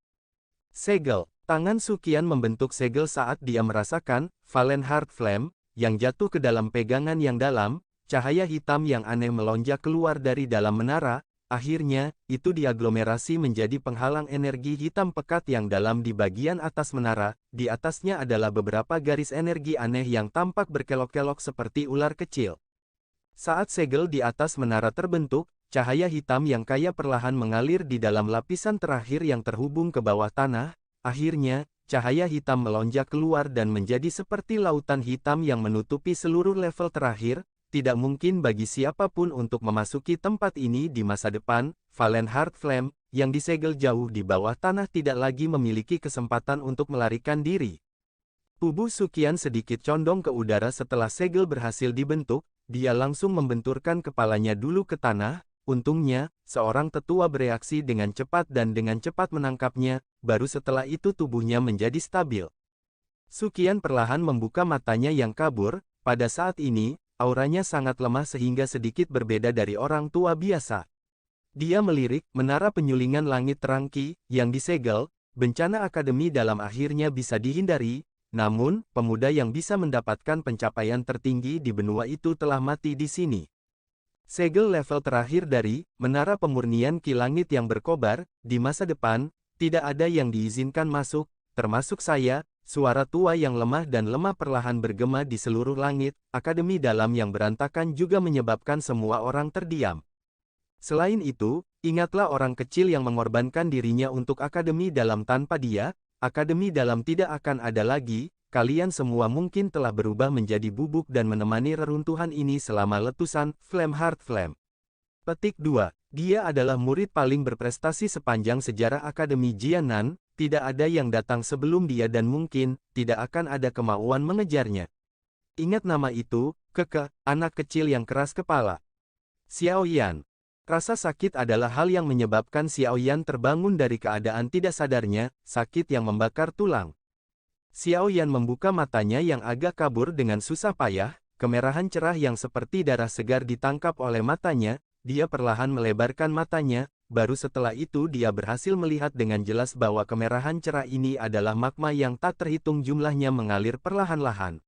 Segel. Tangan Su Qian membentuk segel saat dia merasakan Valen Heart Flame yang jatuh ke dalam pegangan yang dalam. Cahaya hitam yang aneh melonjak keluar dari dalam menara. akhirnya, itu diaglomerasi menjadi penghalang energi hitam pekat yang dalam di bagian atas menara, di atasnya adalah beberapa garis energi aneh yang tampak berkelok-kelok seperti ular kecil. Saat segel di atas menara terbentuk, cahaya hitam yang kaya perlahan mengalir di dalam lapisan terakhir yang terhubung ke bawah tanah, akhirnya, cahaya hitam melonjak keluar dan menjadi seperti lautan hitam yang menutupi seluruh level terakhir. Tidak mungkin bagi siapapun untuk memasuki tempat ini di masa depan. Valen Heart Flame, yang disegel jauh di bawah tanah tidak lagi memiliki kesempatan untuk melarikan diri. Tubuh Suqian sedikit condong ke udara setelah segel berhasil dibentuk, dia langsung membenturkan kepalanya dulu ke tanah. Untungnya, seorang tetua bereaksi dengan cepat dan dengan cepat menangkapnya, baru setelah itu tubuhnya menjadi stabil. Suqian perlahan membuka matanya yang kabur. Pada saat ini, auranya sangat lemah sehingga sedikit berbeda dari orang tua biasa. Dia melirik, menara penyulingan langit terangki, yang disegel, bencana akademi dalam akhirnya bisa dihindari, namun, pemuda yang bisa mendapatkan pencapaian tertinggi di benua itu telah mati di sini. Segel level terakhir dari menara pemurnian ki langit yang berkobar, di masa depan, tidak ada yang diizinkan masuk, termasuk saya. Suara tua yang lemah dan lemah perlahan bergema di seluruh langit. Akademi dalam yang berantakan juga menyebabkan semua orang terdiam. Selain itu, ingatlah orang kecil yang mengorbankan dirinya untuk akademi dalam. Tanpa dia, akademi dalam tidak akan ada lagi. Kalian semua mungkin telah berubah menjadi bubuk dan menemani reruntuhan ini selama letusan Flame Heart Flame. Petik 2. Dia adalah murid paling berprestasi sepanjang sejarah Akademi Jianan. Tidak ada yang datang sebelum dia dan mungkin tidak akan ada kemauan mengejarnya. Ingat nama itu, Keke, anak kecil yang keras kepala. Xiao Yan. Rasa sakit adalah hal yang menyebabkan Xiao Yan terbangun dari keadaan tidak sadarnya, sakit yang membakar tulang. Xiao Yan membuka matanya yang agak kabur dengan susah payah, kemerahan cerah yang seperti darah segar ditangkap oleh matanya, dia perlahan melebarkan matanya. Baru setelah itu dia berhasil melihat dengan jelas bahwa kemerahan cerah ini adalah magma yang tak terhitung jumlahnya mengalir perlahan-lahan.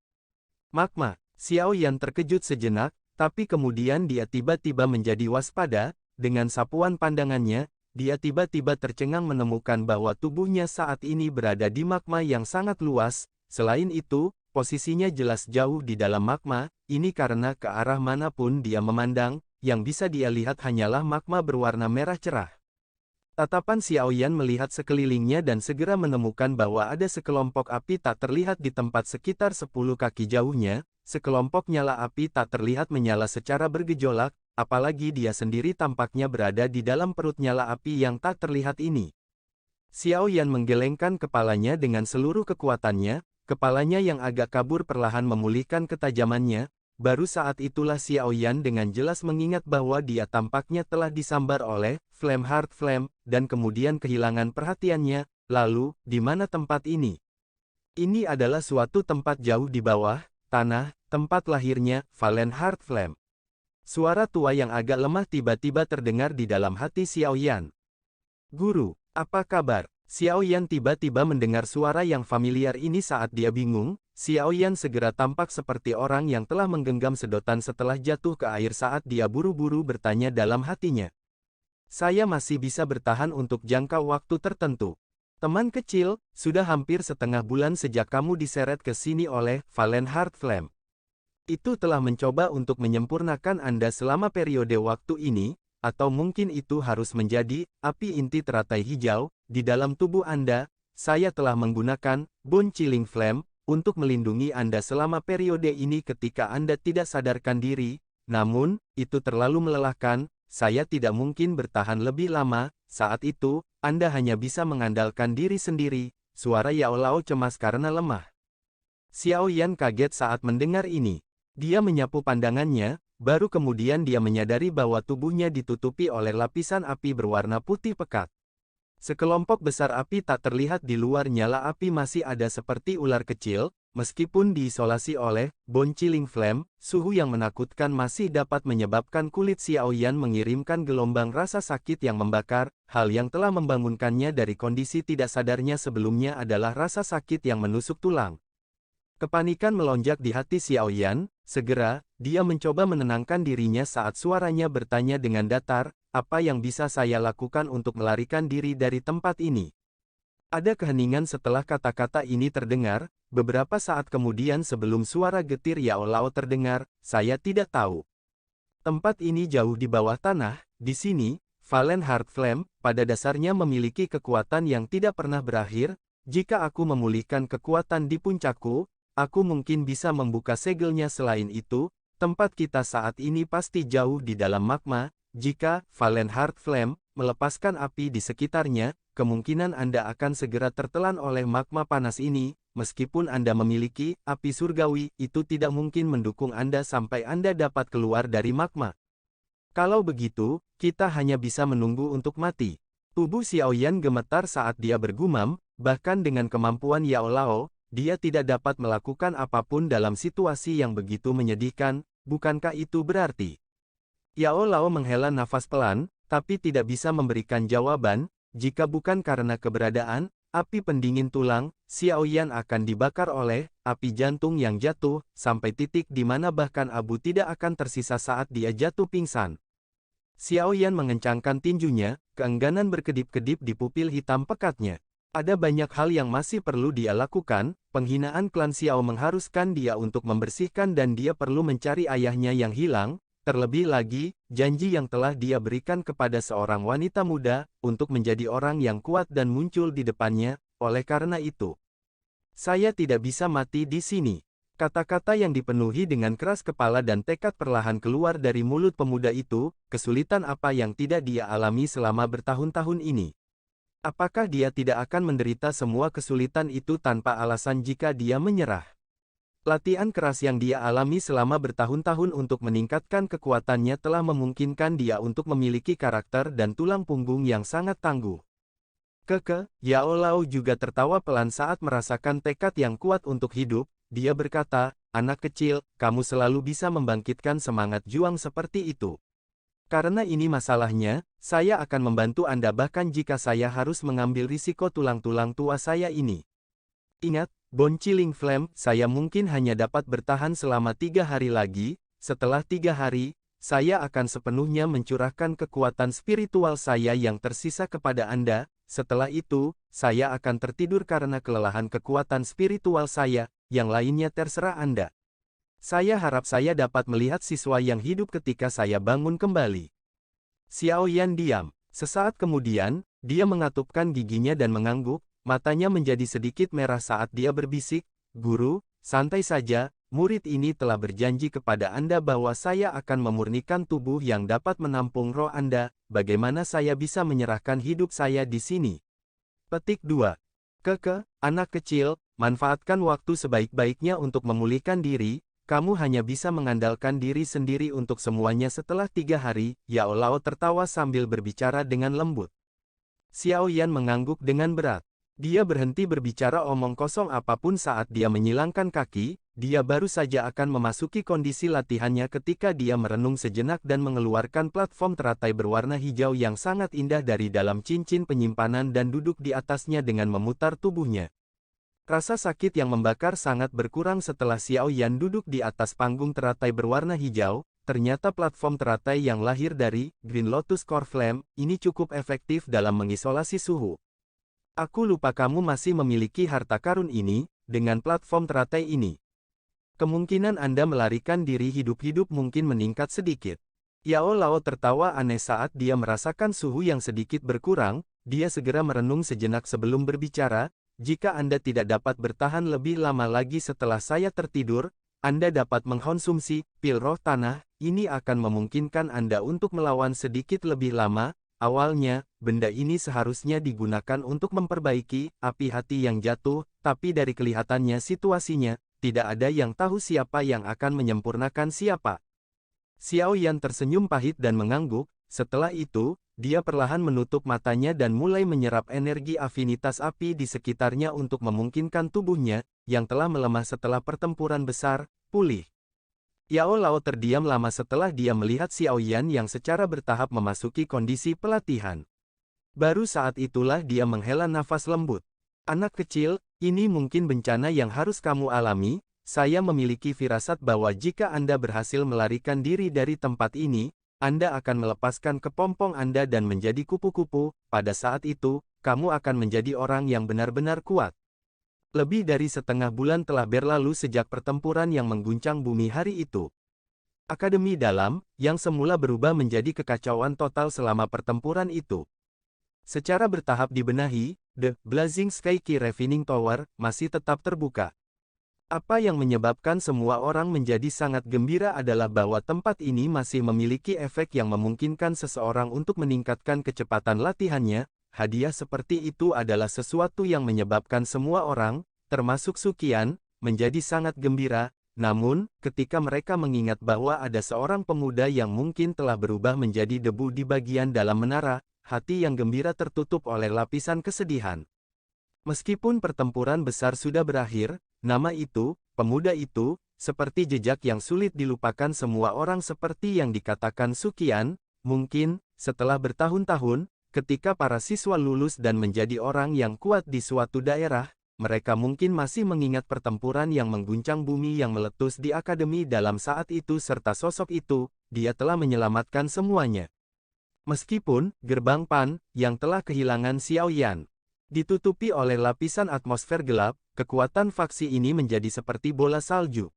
Magma. Xiao Yan terkejut sejenak, tapi kemudian dia tiba-tiba menjadi waspada. Dengan sapuan pandangannya, dia tiba-tiba tercengang menemukan bahwa tubuhnya saat ini berada di magma yang sangat luas. Selain itu, posisinya jelas jauh di dalam magma. Ini karena ke arah manapun dia memandang, yang bisa dia lihat hanyalah magma berwarna merah cerah. Tatapan Xiao Yan melihat sekelilingnya dan segera menemukan bahwa ada sekelompok api tak terlihat di tempat sekitar 10 kaki jauhnya. Sekelompok nyala api tak terlihat menyala secara bergejolak, apalagi dia sendiri tampaknya berada di dalam perut nyala api yang tak terlihat ini. Xiao Yan menggelengkan kepalanya dengan seluruh kekuatannya, kepalanya yang agak kabur perlahan memulihkan ketajamannya. Baru saat itulah Xiao Yan dengan jelas mengingat bahwa dia tampaknya telah disambar oleh Flame Heart Flame, dan kemudian kehilangan perhatiannya. Lalu, di mana tempat ini? Ini adalah suatu tempat jauh di bawah tanah, tempat lahirnya Valen Heart Flame. Suara tua yang agak lemah tiba-tiba terdengar di dalam hati Xiao Yan. Guru, apa kabar? Xiao Yan tiba-tiba mendengar suara yang familiar ini saat dia bingung. Xiao Yan segera tampak seperti orang yang telah menggenggam sedotan setelah jatuh ke air saat dia buru-buru bertanya dalam hatinya. Saya masih bisa bertahan untuk jangka waktu tertentu. Teman kecil, sudah hampir setengah bulan sejak kamu diseret ke sini oleh Valen Heart Flame. Itu telah mencoba untuk menyempurnakan Anda selama periode waktu ini, atau mungkin itu harus menjadi api inti teratai hijau di dalam tubuh Anda. Saya telah menggunakan Bone Chilling Flame untuk melindungi Anda selama periode ini ketika Anda tidak sadarkan diri, namun, itu terlalu melelahkan, saya tidak mungkin bertahan lebih lama. Saat itu, Anda hanya bisa mengandalkan diri sendiri. Suara Yao Lao cemas karena lemah. Xiao Yan kaget saat mendengar ini. Dia menyapu pandangannya, baru kemudian dia menyadari bahwa tubuhnya ditutupi oleh lapisan api berwarna putih pekat. Sekelompok besar api tak terlihat di luar nyala api masih ada seperti ular kecil, meskipun diisolasi oleh Bone Chilling Flame, suhu yang menakutkan masih dapat menyebabkan kulit Xiao Yan mengirimkan gelombang rasa sakit yang membakar. Hal yang telah membangunkannya dari kondisi tidak sadarnya sebelumnya adalah rasa sakit yang menusuk tulang. Kepanikan melonjak di hati Xiao Yan. Segera, dia mencoba menenangkan dirinya saat suaranya bertanya dengan datar, apa yang bisa saya lakukan untuk melarikan diri dari tempat ini? Ada keheningan setelah kata-kata ini terdengar, beberapa saat kemudian sebelum suara getir Yao Lao terdengar, saya tidak tahu. Tempat ini jauh di bawah tanah, di sini, Valen Heart Flame, pada dasarnya memiliki kekuatan yang tidak pernah berakhir. Jika aku memulihkan kekuatan di puncakku, aku mungkin bisa membuka segelnya. Selain itu, tempat kita saat ini pasti jauh di dalam magma. Jika Valen Heart Flame melepaskan api di sekitarnya, kemungkinan Anda akan segera tertelan oleh magma panas ini. Meskipun Anda memiliki api surgawi, itu tidak mungkin mendukung Anda sampai Anda dapat keluar dari magma. Kalau begitu, kita hanya bisa menunggu untuk mati. Tubuh Xiaoyan gemetar saat dia bergumam, bahkan dengan kemampuan Yao Lao, dia tidak dapat melakukan apapun dalam situasi yang begitu menyedihkan. Bukankah itu berarti? Yao Lao menghela nafas pelan, tapi tidak bisa memberikan jawaban. Jika bukan karena keberadaan api pendingin tulang, Xiaoyan akan dibakar oleh api jantung yang jatuh, sampai titik di mana bahkan abu tidak akan tersisa saat dia jatuh pingsan. Xiaoyan mengencangkan tinjunya, keengganan berkedip-kedip di pupil hitam pekatnya. Ada banyak hal yang masih perlu dia lakukan. Penghinaan klan Xiao mengharuskan dia untuk membersihkan dan dia perlu mencari ayahnya yang hilang. Terlebih lagi, janji yang telah dia berikan kepada seorang wanita muda, untuk menjadi orang yang kuat dan muncul di depannya. Oleh karena itu, saya tidak bisa mati di sini. Kata-kata yang dipenuhi dengan keras kepala dan tekad perlahan keluar dari mulut pemuda itu. Kesulitan apa yang tidak dia alami selama bertahun-tahun ini? Apakah dia tidak akan menderita semua kesulitan itu tanpa alasan jika dia menyerah? Latihan keras yang dia alami selama bertahun-tahun untuk meningkatkan kekuatannya telah memungkinkan dia untuk memiliki karakter dan tulang punggung yang sangat tangguh. Yao Lao juga tertawa pelan saat merasakan tekad yang kuat untuk hidup. Dia berkata, "Anak kecil, kamu selalu bisa membangkitkan semangat juang seperti itu. Karena ini masalahnya, saya akan membantu Anda bahkan jika saya harus mengambil risiko tulang-tulang tua saya ini. Ingat, Bone Chilling Flame, saya mungkin hanya dapat bertahan selama 3 hari lagi. Setelah 3 hari, saya akan sepenuhnya mencurahkan kekuatan spiritual saya yang tersisa kepada Anda. Setelah itu, saya akan tertidur karena kelelahan kekuatan spiritual saya. Yang lainnya terserah Anda. Saya harap saya dapat melihat siswa yang hidup ketika saya bangun kembali." Xiaoyan diam. Sesaat kemudian, dia mengatupkan giginya dan mengangguk. Matanya menjadi sedikit merah saat dia berbisik, "Guru, santai saja, murid ini telah berjanji kepada Anda bahwa saya akan memurnikan tubuh yang dapat menampung roh Anda. Bagaimana saya bisa menyerahkan hidup saya di sini?" Petik 2. Anak kecil, manfaatkan waktu sebaik-baiknya untuk memulihkan diri. Kamu hanya bisa mengandalkan diri sendiri untuk semuanya setelah 3 hari. Yao Lao tertawa sambil berbicara dengan lembut. Xiaoyan mengangguk dengan berat. Dia berhenti berbicara omong kosong apapun saat dia menyilangkan kaki. Dia baru saja akan memasuki kondisi latihannya ketika dia merenung sejenak dan mengeluarkan platform teratai berwarna hijau yang sangat indah dari dalam cincin penyimpanan dan duduk di atasnya dengan memutar tubuhnya. Rasa sakit yang membakar sangat berkurang setelah Xiaoyan duduk di atas panggung teratai berwarna hijau. Ternyata platform teratai yang lahir dari Green Lotus Core Flame ini cukup efektif dalam mengisolasi suhu. Aku lupa kamu masih memiliki harta karun ini. Dengan platform teratai ini, kemungkinan Anda melarikan diri hidup-hidup mungkin meningkat sedikit. Yao Lao tertawa aneh saat dia merasakan suhu yang sedikit berkurang. Dia segera merenung sejenak sebelum berbicara. "Jika Anda tidak dapat bertahan lebih lama lagi setelah saya tertidur, Anda dapat mengkonsumsi pil roh tanah. Ini akan memungkinkan Anda untuk melawan sedikit lebih lama. Awalnya, benda ini seharusnya digunakan untuk memperbaiki api hati yang jatuh, tapi dari kelihatannya situasinya, tidak ada yang tahu siapa yang akan menyempurnakan siapa." Xiaoyan tersenyum pahit dan mengangguk. Setelah itu, dia perlahan menutup matanya dan mulai menyerap energi afinitas api di sekitarnya untuk memungkinkan tubuhnya, yang telah melemah setelah pertempuran besar, pulih. Yao Lao terdiam lama setelah dia melihat Xiaoyan yang secara bertahap memasuki kondisi pelatihan. Baru saat itulah dia menghela nafas lembut. "Anak kecil, ini mungkin bencana yang harus kamu alami. Saya memiliki firasat bahwa jika Anda berhasil melarikan diri dari tempat ini, Anda akan melepaskan kepompong Anda dan menjadi kupu-kupu. Pada saat itu, kamu akan menjadi orang yang benar-benar kuat. Lebih dari setengah bulan telah berlalu sejak pertempuran yang mengguncang bumi hari itu. Akademi Dalam, yang semula berubah menjadi kekacauan total selama pertempuran itu, secara bertahap dibenahi. The Blazing Sky Key Refining Tower masih tetap terbuka. Apa yang menyebabkan semua orang menjadi sangat gembira adalah bahwa tempat ini masih memiliki efek yang memungkinkan seseorang untuk meningkatkan kecepatan latihannya. Hadiah seperti itu adalah sesuatu yang menyebabkan semua orang, termasuk Sukian, menjadi sangat gembira. Namun, ketika mereka mengingat bahwa ada seorang pemuda yang mungkin telah berubah menjadi debu di bagian dalam menara, hati yang gembira tertutup oleh lapisan kesedihan. Meskipun pertempuran besar sudah berakhir, nama itu, pemuda itu, seperti jejak yang sulit dilupakan semua orang seperti yang dikatakan Sukian. Mungkin, setelah bertahun-tahun, ketika para siswa lulus dan menjadi orang yang kuat di suatu daerah, mereka mungkin masih mengingat pertempuran yang mengguncang bumi yang meletus di Akademi Dalam saat itu serta sosok itu. Dia telah menyelamatkan semuanya. Meskipun, gerbang Pan, yang telah kehilangan Xiao Yan, ditutupi oleh lapisan atmosfer gelap, kekuatan faksi ini menjadi seperti bola salju.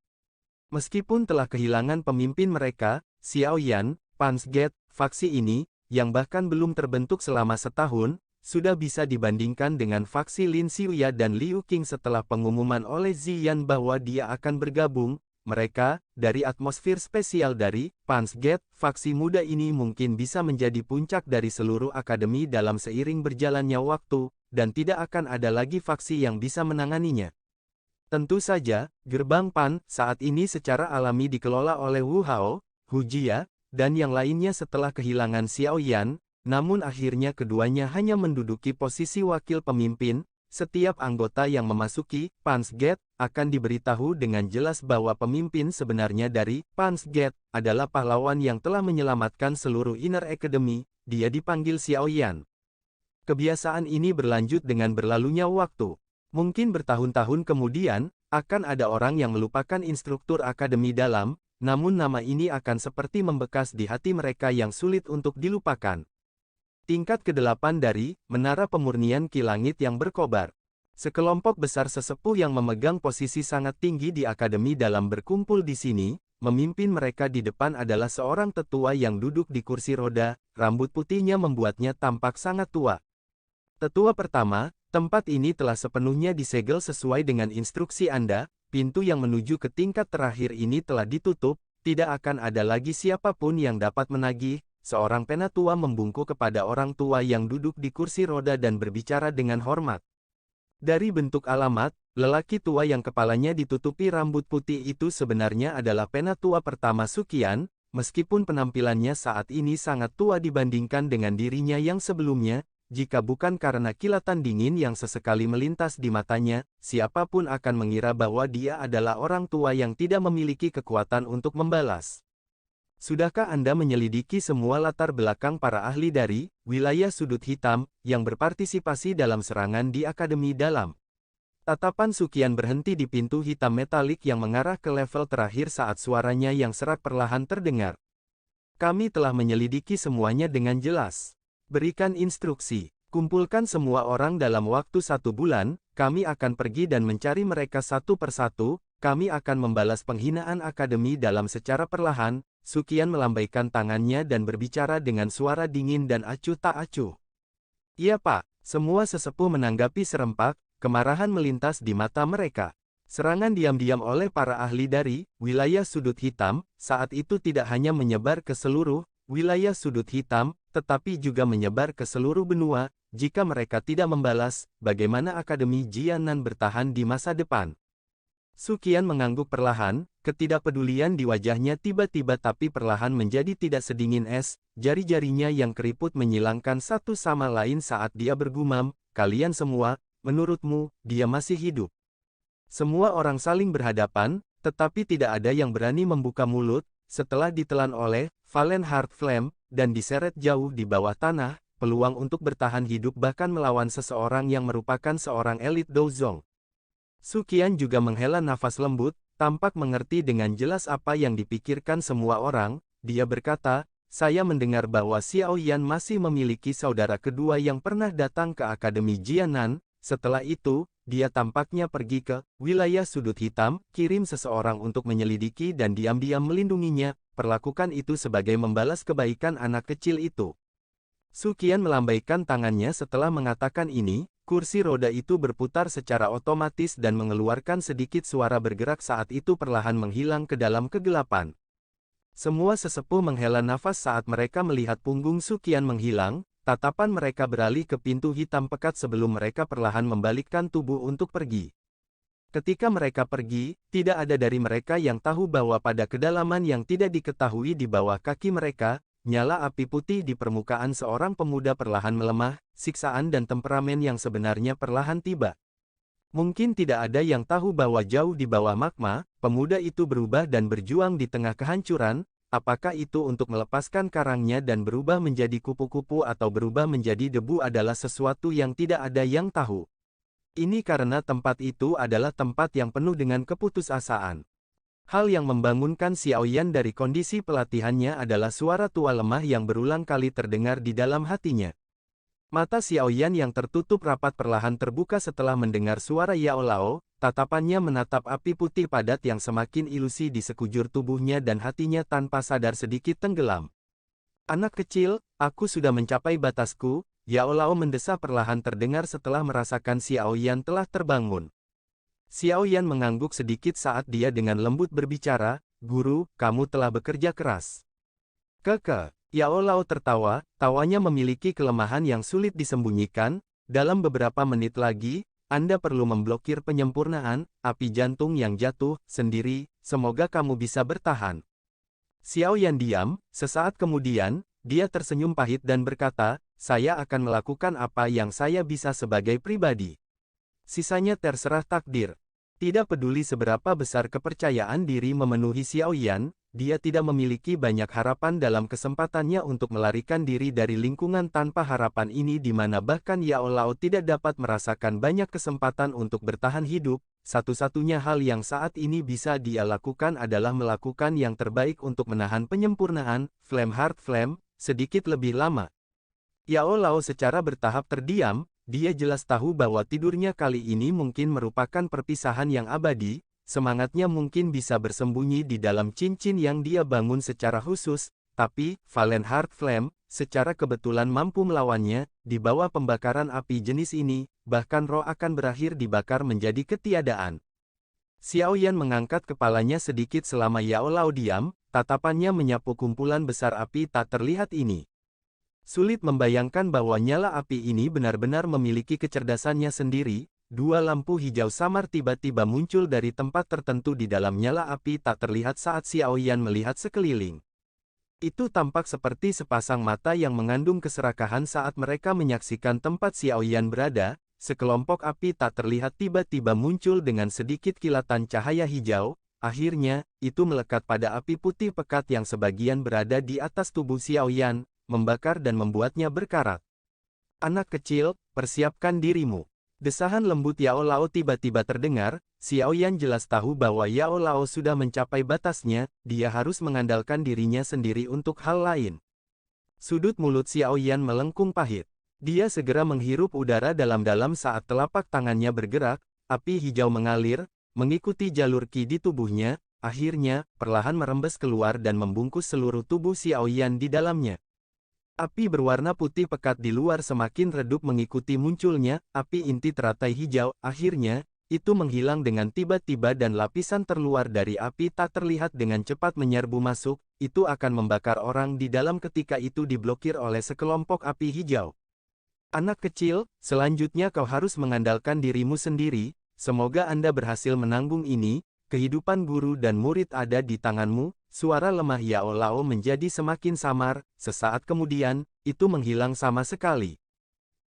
Meskipun telah kehilangan pemimpin mereka, Xiao Yan, Pan's Gate, faksi ini, yang bahkan belum terbentuk selama setahun, sudah bisa dibandingkan dengan faksi Lin Xiuya dan Liu Qing setelah pengumuman oleh Ziyan bahwa dia akan bergabung. Mereka, dari atmosfer spesial dari Pan's Gate, faksi muda ini mungkin bisa menjadi puncak dari seluruh akademi dalam seiring berjalannya waktu, dan tidak akan ada lagi faksi yang bisa menanganinya. Tentu saja, gerbang Pan saat ini secara alami dikelola oleh Wu Hao, Hu Jia, dan yang lainnya setelah kehilangan Xiao Yan, namun akhirnya keduanya hanya menduduki posisi wakil pemimpin. Setiap anggota yang memasuki Pan's Gate akan diberitahu dengan jelas bahwa pemimpin sebenarnya dari Pan's Gate adalah pahlawan yang telah menyelamatkan seluruh Inner Academy. Dia dipanggil Xiao Yan. Kebiasaan ini berlanjut dengan berlalunya waktu. Mungkin bertahun-tahun kemudian, akan ada orang yang melupakan instruktur Akademi Dalam, namun nama ini akan seperti membekas di hati mereka yang sulit untuk dilupakan. Tingkat ke-8 dari Menara Pemurnian Ki Langit yang Berkobar. Sekelompok besar sesepuh yang memegang posisi sangat tinggi di Akademi Dalam berkumpul di sini. Memimpin mereka di depan adalah seorang tetua yang duduk di kursi roda, rambut putihnya membuatnya tampak sangat tua. Tetua pertama, tempat ini telah sepenuhnya disegel sesuai dengan instruksi Anda. Pintu yang menuju ke tingkat terakhir ini telah ditutup, tidak akan ada lagi siapapun yang dapat menagih. Seorang penatua membungkuk kepada orang tua yang duduk di kursi roda dan berbicara dengan hormat. Dari bentuk alamat, lelaki tua yang kepalanya ditutupi rambut putih itu sebenarnya adalah penatua pertama Sukian, meskipun penampilannya saat ini sangat tua dibandingkan dengan dirinya yang sebelumnya. Jika bukan karena kilatan dingin yang sesekali melintas di matanya, siapapun akan mengira bahwa dia adalah orang tua yang tidak memiliki kekuatan untuk membalas. Sudahkah Anda menyelidiki semua latar belakang para ahli dari wilayah sudut hitam yang berpartisipasi dalam serangan di Akademi Dalam? Tatapan Sukian berhenti di pintu hitam metalik yang mengarah ke level terakhir saat suaranya yang serak perlahan terdengar. Kami telah menyelidiki semuanya dengan jelas. Berikan instruksi. Kumpulkan semua orang dalam waktu 1 bulan, kami akan pergi dan mencari mereka satu persatu. Kami akan membalas penghinaan Akademi Dalam secara perlahan. Sukian melambaikan tangannya dan berbicara dengan suara dingin dan acuh tak acuh. Iya Pak, semua sesepuh menanggapi serempak, kemarahan melintas di mata mereka. Serangan diam-diam oleh para ahli dari wilayah sudut hitam, saat itu tidak hanya menyebar ke seluruh wilayah sudut hitam, tetapi juga menyebar ke seluruh benua. Jika mereka tidak membalas, bagaimana Akademi Jianan bertahan di masa depan? Sukian mengangguk perlahan, ketidakpedulian di wajahnya tiba-tiba tapi perlahan menjadi tidak sedingin es, jari-jarinya yang keriput menyilangkan satu sama lain saat dia bergumam, kalian semua, menurutmu, dia masih hidup? Semua orang saling berhadapan, tetapi tidak ada yang berani membuka mulut. Setelah ditelan oleh Valen Heart Flame, dan diseret jauh di bawah tanah, peluang untuk bertahan hidup bahkan melawan seseorang yang merupakan seorang elit Douzong. Sukian juga menghela nafas lembut, tampak mengerti dengan jelas apa yang dipikirkan semua orang. Dia berkata, saya mendengar bahwa Xiao Yan masih memiliki saudara kedua yang pernah datang ke Akademi Jianan. Setelah itu, dia tampaknya pergi ke wilayah sudut hitam, kirim seseorang untuk menyelidiki dan diam-diam melindunginya. Perlakukan itu sebagai membalas kebaikan anak kecil itu. Su Qian melambaikan tangannya setelah mengatakan ini, kursi roda itu berputar secara otomatis dan mengeluarkan sedikit suara bergerak saat itu perlahan menghilang ke dalam kegelapan. Semua sesepuh menghela nafas saat mereka melihat punggung Su Qian menghilang, tatapan mereka beralih ke pintu hitam pekat sebelum mereka perlahan membalikkan tubuh untuk pergi. Ketika mereka pergi, tidak ada dari mereka yang tahu bahwa pada kedalaman yang tidak diketahui di bawah kaki mereka, nyala api putih di permukaan seorang pemuda perlahan melemah, siksaan dan temperamen yang sebenarnya perlahan tiba. Mungkin tidak ada yang tahu bahwa jauh di bawah magma, pemuda itu berubah dan berjuang di tengah kehancuran. Apakah itu untuk melepaskan karangnya dan berubah menjadi kupu-kupu atau berubah menjadi debu adalah sesuatu yang tidak ada yang tahu. Ini karena tempat itu adalah tempat yang penuh dengan keputusasaan. Hal yang membangunkan Xiao Yan dari kondisi pelatihannya adalah suara tua lemah yang berulang kali terdengar di dalam hatinya. Mata Xiao Yan yang tertutup rapat perlahan terbuka setelah mendengar suara Yao Lao, tatapannya menatap api putih padat yang semakin ilusi di sekujur tubuhnya dan hatinya tanpa sadar sedikit tenggelam. Anak kecil, aku sudah mencapai batasku, Yao Lao mendesah perlahan terdengar setelah merasakan Xiao Yan telah terbangun. Xiao Yan mengangguk sedikit saat dia dengan lembut berbicara, "Guru, kamu telah bekerja keras." "Keke." Yao Lao tertawa, tawanya memiliki kelemahan yang sulit disembunyikan. "Dalam beberapa menit lagi, Anda perlu memblokir penyempurnaan, api jantung yang jatuh, sendiri, semoga kamu bisa bertahan." Xiao Yan diam, sesaat kemudian, dia tersenyum pahit dan berkata, "Saya akan melakukan apa yang saya bisa sebagai pribadi. Sisanya terserah takdir." Tidak peduli seberapa besar kepercayaan diri memenuhi Xiao Yan, dia tidak memiliki banyak harapan dalam kesempatannya untuk melarikan diri dari lingkungan tanpa harapan ini di mana bahkan Yao Lao tidak dapat merasakan banyak kesempatan untuk bertahan hidup. Satu-satunya hal yang saat ini bisa dia lakukan adalah melakukan yang terbaik untuk menahan penyempurnaan, Flame Heart Flame, sedikit lebih lama. Yao Lao secara bertahap terdiam. Dia jelas tahu bahwa tidurnya kali ini mungkin merupakan perpisahan yang abadi, semangatnya mungkin bisa bersembunyi di dalam cincin yang dia bangun secara khusus, tapi, Valen Heart Flame, secara kebetulan mampu melawannya, di bawah pembakaran api jenis ini, bahkan roh akan berakhir dibakar menjadi ketiadaan. Xiao Yan mengangkat kepalanya sedikit selama Yao Lao diam, tatapannya menyapu kumpulan besar api tak terlihat ini. Sulit membayangkan bahwa nyala api ini benar-benar memiliki kecerdasannya sendiri. Dua lampu hijau samar tiba-tiba muncul dari tempat tertentu di dalam nyala api tak terlihat saat Xiao Yan melihat sekeliling. Itu tampak seperti sepasang mata yang mengandung keserakahan saat mereka menyaksikan tempat Xiao Yan berada. Sekelompok api tak terlihat tiba-tiba muncul dengan sedikit kilatan cahaya hijau. Akhirnya, itu melekat pada api putih pekat yang sebagian berada di atas tubuh Xiao Yan, membakar dan membuatnya berkarat. "Anak kecil, persiapkan dirimu." Desahan lembut Yao Lao tiba-tiba terdengar. Xiao Yan jelas tahu bahwa Yao Lao sudah mencapai batasnya, dia harus mengandalkan dirinya sendiri untuk hal lain. Sudut mulut Xiao Yan melengkung pahit. Dia segera menghirup udara dalam-dalam saat telapak tangannya bergerak, api hijau mengalir, mengikuti jalur qi di tubuhnya, akhirnya, perlahan merembes keluar dan membungkus seluruh tubuh Xiao Yan di dalamnya. Api berwarna putih pekat di luar semakin redup mengikuti munculnya, api inti teratai hijau, akhirnya, itu menghilang dengan tiba-tiba dan lapisan terluar dari api tak terlihat dengan cepat menyerbu masuk, itu akan membakar orang di dalam ketika itu diblokir oleh sekelompok api hijau. "Anak kecil, selanjutnya kau harus mengandalkan dirimu sendiri, semoga Anda berhasil menanggung ini, kehidupan guru dan murid ada di tanganmu." Suara lemah Yao Lao menjadi semakin samar, sesaat kemudian, itu menghilang sama sekali.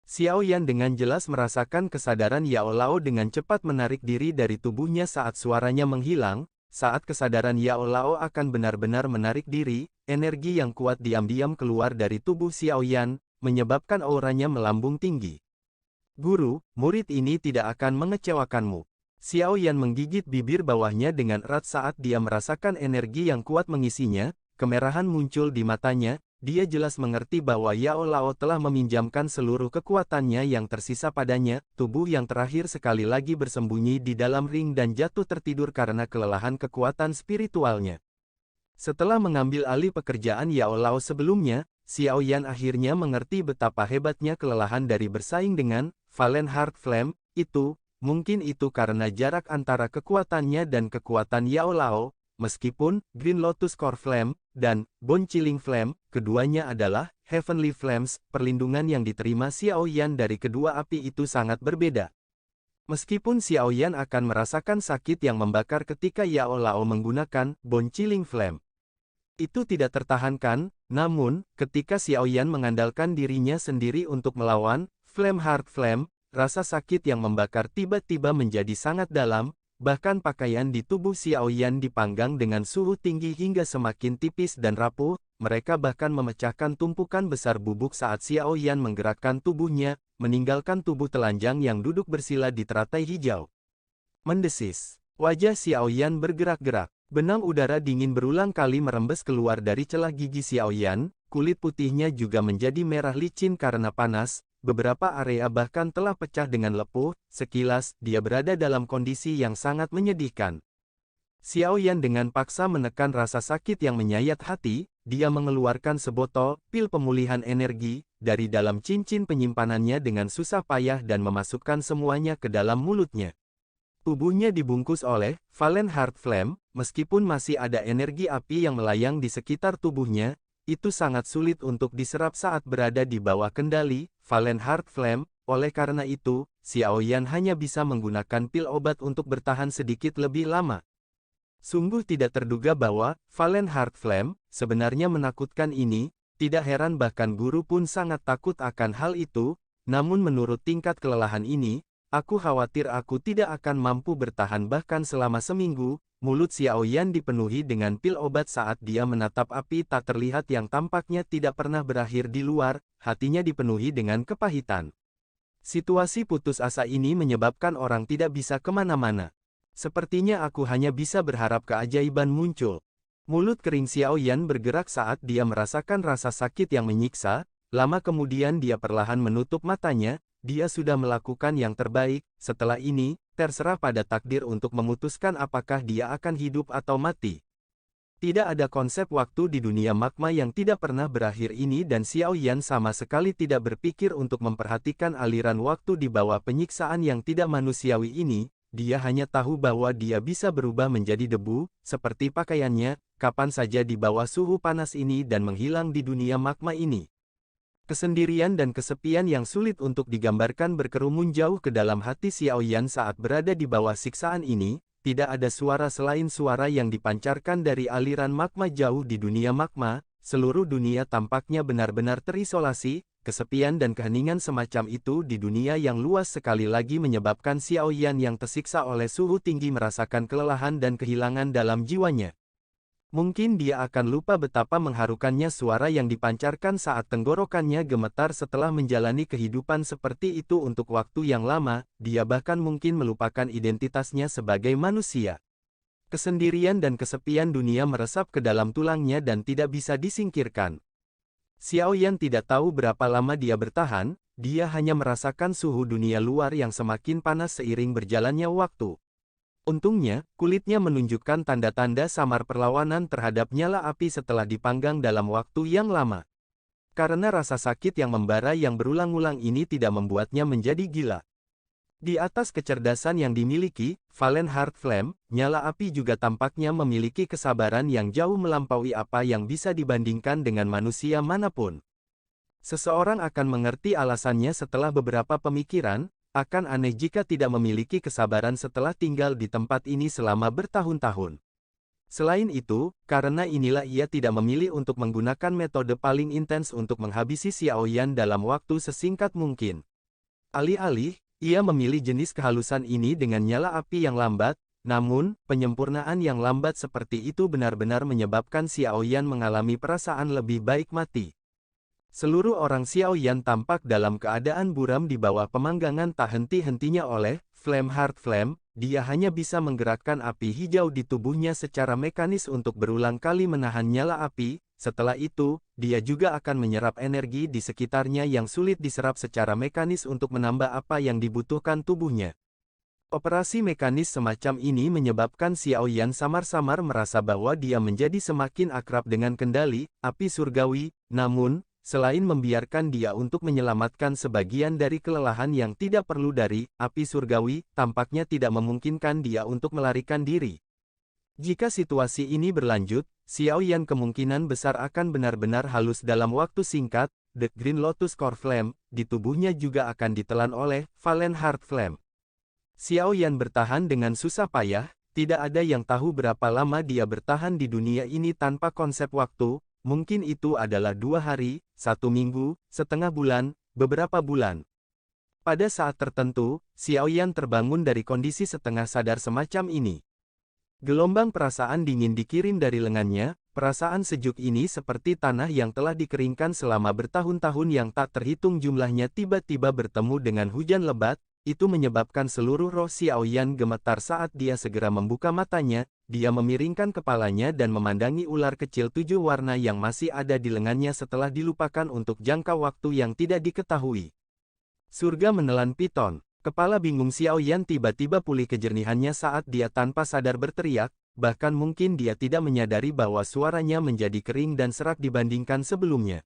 Xiao Yan dengan jelas merasakan kesadaran Yao Lao dengan cepat menarik diri dari tubuhnya saat suaranya menghilang. Saat kesadaran Yao Lao akan benar-benar menarik diri, energi yang kuat diam-diam keluar dari tubuh Xiao Yan, menyebabkan auranya melambung tinggi. "Guru, murid ini tidak akan mengecewakanmu." Xiao Yan menggigit bibir bawahnya dengan erat saat dia merasakan energi yang kuat mengisinya, kemerahan muncul di matanya, dia jelas mengerti bahwa Yao Lao telah meminjamkan seluruh kekuatannya yang tersisa padanya, tubuh yang terakhir sekali lagi bersembunyi di dalam ring dan jatuh tertidur karena kelelahan kekuatan spiritualnya. Setelah mengambil alih pekerjaan Yao Lao sebelumnya, Xiao Yan akhirnya mengerti betapa hebatnya kelelahan dari bersaing dengan Valen Heart Flame itu. Mungkin itu karena jarak antara kekuatannya dan kekuatan Yao Lao, meskipun Green Lotus Core Flame dan Bone Chilling Flame, keduanya adalah Heavenly Flames, perlindungan yang diterima Xiao Yan dari kedua api itu sangat berbeda. Meskipun Xiao Yan akan merasakan sakit yang membakar ketika Yao Lao menggunakan Bone Chilling Flame, itu tidak tertahankan, namun, ketika Xiao Yan mengandalkan dirinya sendiri untuk melawan Flame Heart Flame, rasa sakit yang membakar tiba-tiba menjadi sangat dalam, bahkan pakaian di tubuh Xiao Yan dipanggang dengan suhu tinggi hingga semakin tipis dan rapuh, mereka bahkan memecahkan tumpukan besar bubuk saat Xiao Yan menggerakkan tubuhnya, meninggalkan tubuh telanjang yang duduk bersila di teratai hijau. Mendesis. Wajah Xiao Yan bergerak-gerak. Benang udara dingin berulang kali merembes keluar dari celah gigi Xiao Yan, kulit putihnya juga menjadi merah licin karena panas, beberapa area bahkan telah pecah dengan lepuh, sekilas, dia berada dalam kondisi yang sangat menyedihkan. Xiao Yan dengan paksa menekan rasa sakit yang menyayat hati, dia mengeluarkan sebotol pil pemulihan energi dari dalam cincin penyimpanannya dengan susah payah dan memasukkan semuanya ke dalam mulutnya. Tubuhnya dibungkus oleh Valen Heart Flame, meskipun masih ada energi api yang melayang di sekitar tubuhnya, itu sangat sulit untuk diserap saat berada di bawah kendali Valen Heart Flame, oleh karena itu, Xiao Yan hanya bisa menggunakan pil obat untuk bertahan sedikit lebih lama. Sungguh tidak terduga bahwa Valen Heart Flame sebenarnya menakutkan ini, tidak heran bahkan guru pun sangat takut akan hal itu, namun menurut tingkat kelelahan ini, aku khawatir aku tidak akan mampu bertahan bahkan selama seminggu. Mulut Xiao Yan dipenuhi dengan pil obat saat dia menatap api tak terlihat yang tampaknya tidak pernah berakhir di luar, hatinya dipenuhi dengan kepahitan. Situasi putus asa ini menyebabkan orang tidak bisa kemana-mana. Sepertinya aku hanya bisa berharap keajaiban muncul. Mulut kering Xiao Yan bergerak saat dia merasakan rasa sakit yang menyiksa, lama kemudian dia perlahan menutup matanya, dia sudah melakukan yang terbaik, setelah ini, terserah pada takdir untuk memutuskan apakah dia akan hidup atau mati. Tidak ada konsep waktu di dunia magma yang tidak pernah berakhir ini dan Xiao Yan sama sekali tidak berpikir untuk memperhatikan aliran waktu di bawah penyiksaan yang tidak manusiawi ini, dia hanya tahu bahwa dia bisa berubah menjadi debu, seperti pakaiannya, kapan saja di bawah suhu panas ini dan menghilang di dunia magma ini. Kesendirian dan kesepian yang sulit untuk digambarkan berkerumun jauh ke dalam hati Xiao Yan saat berada di bawah siksaan ini, tidak ada suara selain suara yang dipancarkan dari aliran magma jauh di dunia magma, seluruh dunia tampaknya benar-benar terisolasi, kesepian dan keheningan semacam itu di dunia yang luas sekali lagi menyebabkan Xiao Yan yang tersiksa oleh suhu tinggi merasakan kelelahan dan kehilangan dalam jiwanya. Mungkin dia akan lupa betapa mengharukannya suara yang dipancarkan saat tenggorokannya gemetar setelah menjalani kehidupan seperti itu untuk waktu yang lama, dia bahkan mungkin melupakan identitasnya sebagai manusia. Kesendirian dan kesepian dunia meresap ke dalam tulangnya dan tidak bisa disingkirkan. Xiao Yan tidak tahu berapa lama dia bertahan, dia hanya merasakan suhu dunia luar yang semakin panas seiring berjalannya waktu. Untungnya, kulitnya menunjukkan tanda-tanda samar perlawanan terhadap nyala api setelah dipanggang dalam waktu yang lama. Karena rasa sakit yang membara yang berulang-ulang ini tidak membuatnya menjadi gila. Di atas kecerdasan yang dimiliki, Valen Heart Flame, nyala api juga tampaknya memiliki kesabaran yang jauh melampaui apa yang bisa dibandingkan dengan manusia manapun. Seseorang akan mengerti alasannya setelah beberapa pemikiran, akan aneh jika tidak memiliki kesabaran setelah tinggal di tempat ini selama bertahun-tahun. Selain itu, karena inilah ia tidak memilih untuk menggunakan metode paling intens untuk menghabisi Xiao Yan dalam waktu sesingkat mungkin. Alih-alih, ia memilih jenis kehalusan ini dengan nyala api yang lambat, namun, penyempurnaan yang lambat seperti itu benar-benar menyebabkan Xiao Yan mengalami perasaan lebih baik mati. Seluruh orang Xiao Yan tampak dalam keadaan buram di bawah pemanggangan tak henti-hentinya oleh Flame Heart Flame, dia hanya bisa menggerakkan api hijau di tubuhnya secara mekanis untuk berulang kali menahan nyala api, setelah itu, dia juga akan menyerap energi di sekitarnya yang sulit diserap secara mekanis untuk menambah apa yang dibutuhkan tubuhnya. Operasi mekanis semacam ini menyebabkan Xiao Yan samar-samar merasa bahwa dia menjadi semakin akrab dengan kendali api surgawi, namun, selain membiarkan dia untuk menyelamatkan sebagian dari kelelahan yang tidak perlu dari api surgawi, tampaknya tidak memungkinkan dia untuk melarikan diri. Jika situasi ini berlanjut, Xiao Yan kemungkinan besar akan benar-benar halus dalam waktu singkat. The Green Lotus Core Flame di tubuhnya juga akan ditelan oleh Valen Heart Flame. Xiao Yan bertahan dengan susah payah, tidak ada yang tahu berapa lama dia bertahan di dunia ini tanpa konsep waktu, mungkin itu adalah 2 hari, 1 minggu, setengah bulan, beberapa bulan. Pada saat tertentu, Xiao Yan terbangun dari kondisi setengah sadar semacam ini. Gelombang perasaan dingin dikirim dari lengannya, perasaan sejuk ini seperti tanah yang telah dikeringkan selama bertahun-tahun yang tak terhitung jumlahnya tiba-tiba bertemu dengan hujan lebat, itu menyebabkan seluruh roh Xiao Yan gemetar saat dia segera membuka matanya, dia memiringkan kepalanya dan memandangi ular kecil 7 warna yang masih ada di lengannya setelah dilupakan untuk jangka waktu yang tidak diketahui. Surga menelan piton. Kepala bingung Xiao Yan tiba-tiba pulih kejernihannya saat dia tanpa sadar berteriak, bahkan mungkin dia tidak menyadari bahwa suaranya menjadi kering dan serak dibandingkan sebelumnya.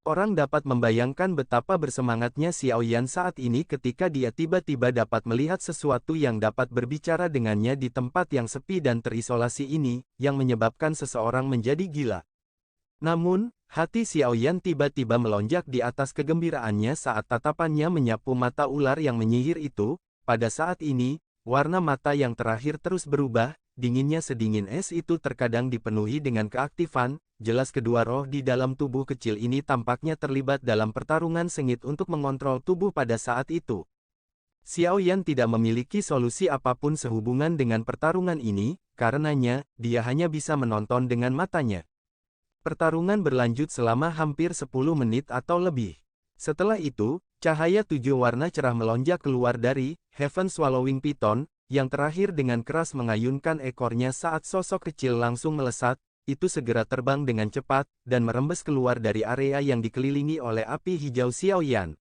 Orang dapat membayangkan betapa bersemangatnya Xiao Yan saat ini ketika dia tiba-tiba dapat melihat sesuatu yang dapat berbicara dengannya di tempat yang sepi dan terisolasi ini, yang menyebabkan seseorang menjadi gila. Namun, hati Xiao Yan tiba-tiba melonjak di atas kegembiraannya saat tatapannya menyapu mata ular yang menyihir itu. Pada saat ini, warna mata yang terakhir terus berubah, dinginnya sedingin es itu terkadang dipenuhi dengan keaktifan, jelas kedua roh di dalam tubuh kecil ini tampaknya terlibat dalam pertarungan sengit untuk mengontrol tubuh pada saat itu. Xiao Yan tidak memiliki solusi apapun sehubungan dengan pertarungan ini, karenanya, dia hanya bisa menonton dengan matanya. Pertarungan berlanjut selama hampir 10 menit atau lebih. Setelah itu, cahaya 7 warna cerah melonjak keluar dari Heaven Swallowing Python, yang terakhir dengan keras mengayunkan ekornya saat sosok kecil langsung melesat, itu segera terbang dengan cepat, dan merembes keluar dari area yang dikelilingi oleh api hijau Xiao Yan.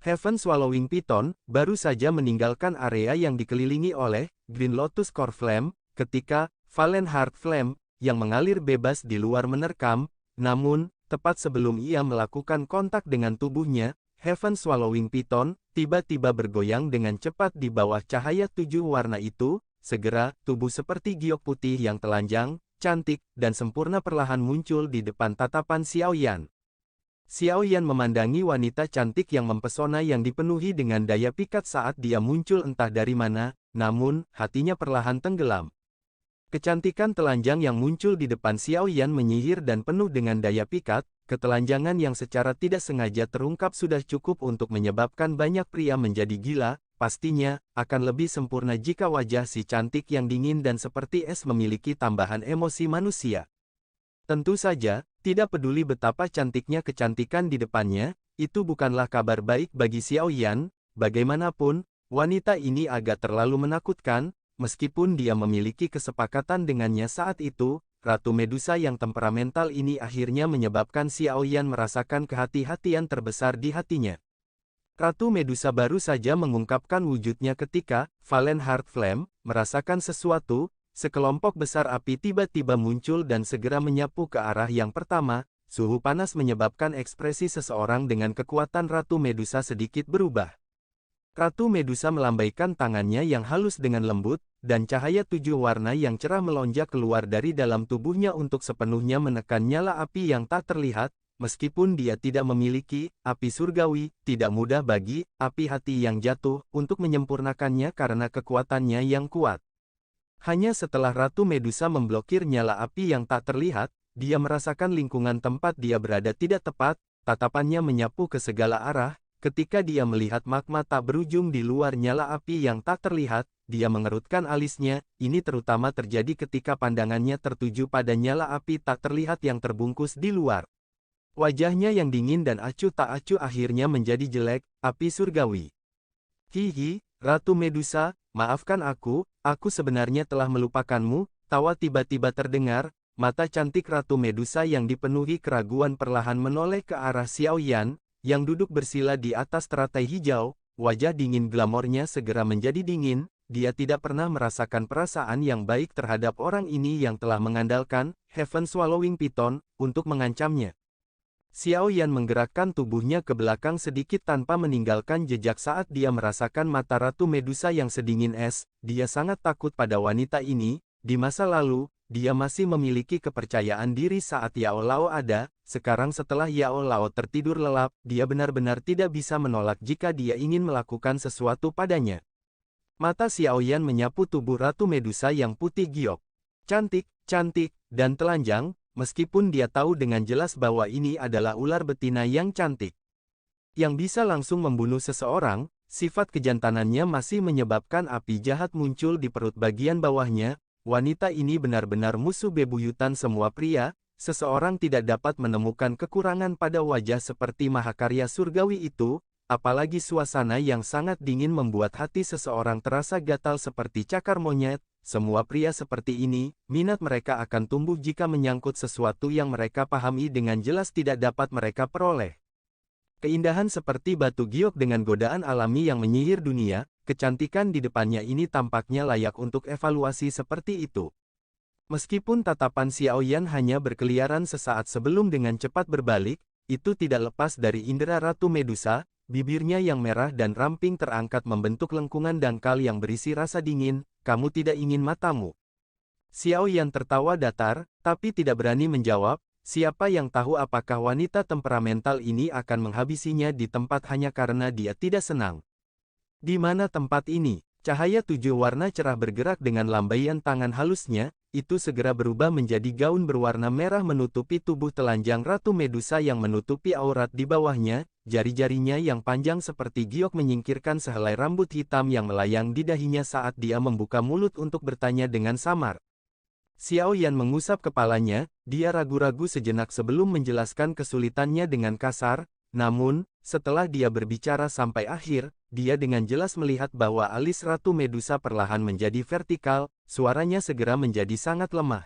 Heaven Swallowing Python baru saja meninggalkan area yang dikelilingi oleh Green Lotus Core Flame, ketika Valen Heart Flame yang mengalir bebas di luar menerkam, namun, tepat sebelum ia melakukan kontak dengan tubuhnya, Heaven Swallowing Python tiba-tiba bergoyang dengan cepat di bawah cahaya 7 warna itu, segera, tubuh seperti giok putih yang telanjang, cantik, dan sempurna perlahan muncul di depan tatapan Xiao Yan. Xiao Yan memandangi wanita cantik yang mempesona yang dipenuhi dengan daya pikat saat dia muncul entah dari mana, namun, hatinya perlahan tenggelam. Kecantikan telanjang yang muncul di depan Xiao Yan menyihir dan penuh dengan daya pikat, ketelanjangan yang secara tidak sengaja terungkap sudah cukup untuk menyebabkan banyak pria menjadi gila, pastinya, akan lebih sempurna jika wajah si cantik yang dingin dan seperti es memiliki tambahan emosi manusia. Tentu saja, tidak peduli betapa cantiknya kecantikan di depannya, itu bukanlah kabar baik bagi Xiao Yan, bagaimanapun, wanita ini agak terlalu menakutkan. Meskipun dia memiliki kesepakatan dengannya saat itu, Ratu Medusa yang temperamental ini akhirnya menyebabkan Xiao Yan merasakan kehati-hatian terbesar di hatinya. Ratu Medusa baru saja mengungkapkan wujudnya ketika Valen Heart Flame merasakan sesuatu, sekelompok besar api tiba-tiba muncul dan segera menyapu ke arah yang pertama, suhu panas menyebabkan ekspresi seseorang dengan kekuatan Ratu Medusa sedikit berubah. Ratu Medusa melambaikan tangannya yang halus dengan lembut, dan cahaya 7 warna yang cerah melonjak keluar dari dalam tubuhnya untuk sepenuhnya menekan nyala api yang tak terlihat, meskipun dia tidak memiliki api surgawi, tidak mudah bagi api hati yang jatuh untuk menyempurnakannya karena kekuatannya yang kuat. Hanya setelah Ratu Medusa memblokir nyala api yang tak terlihat, dia merasakan lingkungan tempat dia berada tidak tepat, tatapannya menyapu ke segala arah. Ketika dia melihat magma tak berujung di luar nyala api yang tak terlihat, dia mengerutkan alisnya. Ini terutama terjadi ketika pandangannya tertuju pada nyala api tak terlihat yang terbungkus di luar. Wajahnya yang dingin dan acuh tak acuh akhirnya menjadi jelek, api surgawi. Hihi, Ratu Medusa, maafkan aku sebenarnya telah melupakanmu. Tawa tiba-tiba terdengar, mata cantik Ratu Medusa yang dipenuhi keraguan perlahan menoleh ke arah Xiaoyan, yang duduk bersila di atas teratai hijau. Wajah dingin glamornya segera menjadi dingin. Dia tidak pernah merasakan perasaan yang baik terhadap orang ini yang telah mengandalkan Heaven Swallowing Python untuk mengancamnya. Xiaoyan menggerakkan tubuhnya ke belakang sedikit tanpa meninggalkan jejak saat dia merasakan mata Ratu Medusa yang sedingin es. Dia sangat takut pada wanita ini. Di masa lalu, dia masih memiliki kepercayaan diri saat Yao Lao ada. Sekarang setelah Yao Lao tertidur lelap, dia benar-benar tidak bisa menolak jika dia ingin melakukan sesuatu padanya. Mata Xiaoyan menyapu tubuh Ratu Medusa yang putih giok. Cantik, cantik, dan telanjang, meskipun dia tahu dengan jelas bahwa ini adalah ular betina yang cantik. Yang bisa langsung membunuh seseorang, sifat kejantanannya masih menyebabkan api jahat muncul di perut bagian bawahnya. Wanita ini benar-benar musuh bebuyutan semua pria. Seseorang tidak dapat menemukan kekurangan pada wajah seperti mahakarya surgawi itu. Apalagi suasana yang sangat dingin membuat hati seseorang terasa gatal seperti cakar monyet. Semua pria seperti ini, minat mereka akan tumbuh jika menyangkut sesuatu yang mereka pahami dengan jelas tidak dapat mereka peroleh. Keindahan seperti batu giok dengan godaan alami yang menyihir dunia, kecantikan di depannya ini tampaknya layak untuk evaluasi seperti itu. Meskipun tatapan Xiaoyan hanya berkeliaran sesaat sebelum dengan cepat berbalik, itu tidak lepas dari indera Ratu Medusa. Bibirnya yang merah dan ramping terangkat membentuk lengkungan dangkal yang berisi rasa dingin. Kamu tidak ingin matamu? Xiaoyan tertawa datar, tapi tidak berani menjawab. Siapa yang tahu apakah wanita temperamental ini akan menghabisinya di tempat hanya karena dia tidak senang. Di mana tempat ini? Cahaya 7 warna cerah bergerak dengan lambaian tangan halusnya. Itu segera berubah menjadi gaun berwarna merah menutupi tubuh telanjang Ratu Medusa yang menutupi aurat di bawahnya. Jari-jarinya yang panjang seperti giok menyingkirkan sehelai rambut hitam yang melayang di dahinya saat dia membuka mulut untuk bertanya dengan samar. Xiaoyan mengusap kepalanya, dia ragu-ragu sejenak sebelum menjelaskan kesulitannya dengan kasar. Namun, setelah dia berbicara sampai akhir, dia dengan jelas melihat bahwa alis Ratu Medusa perlahan menjadi vertikal. Suaranya segera menjadi sangat lemah.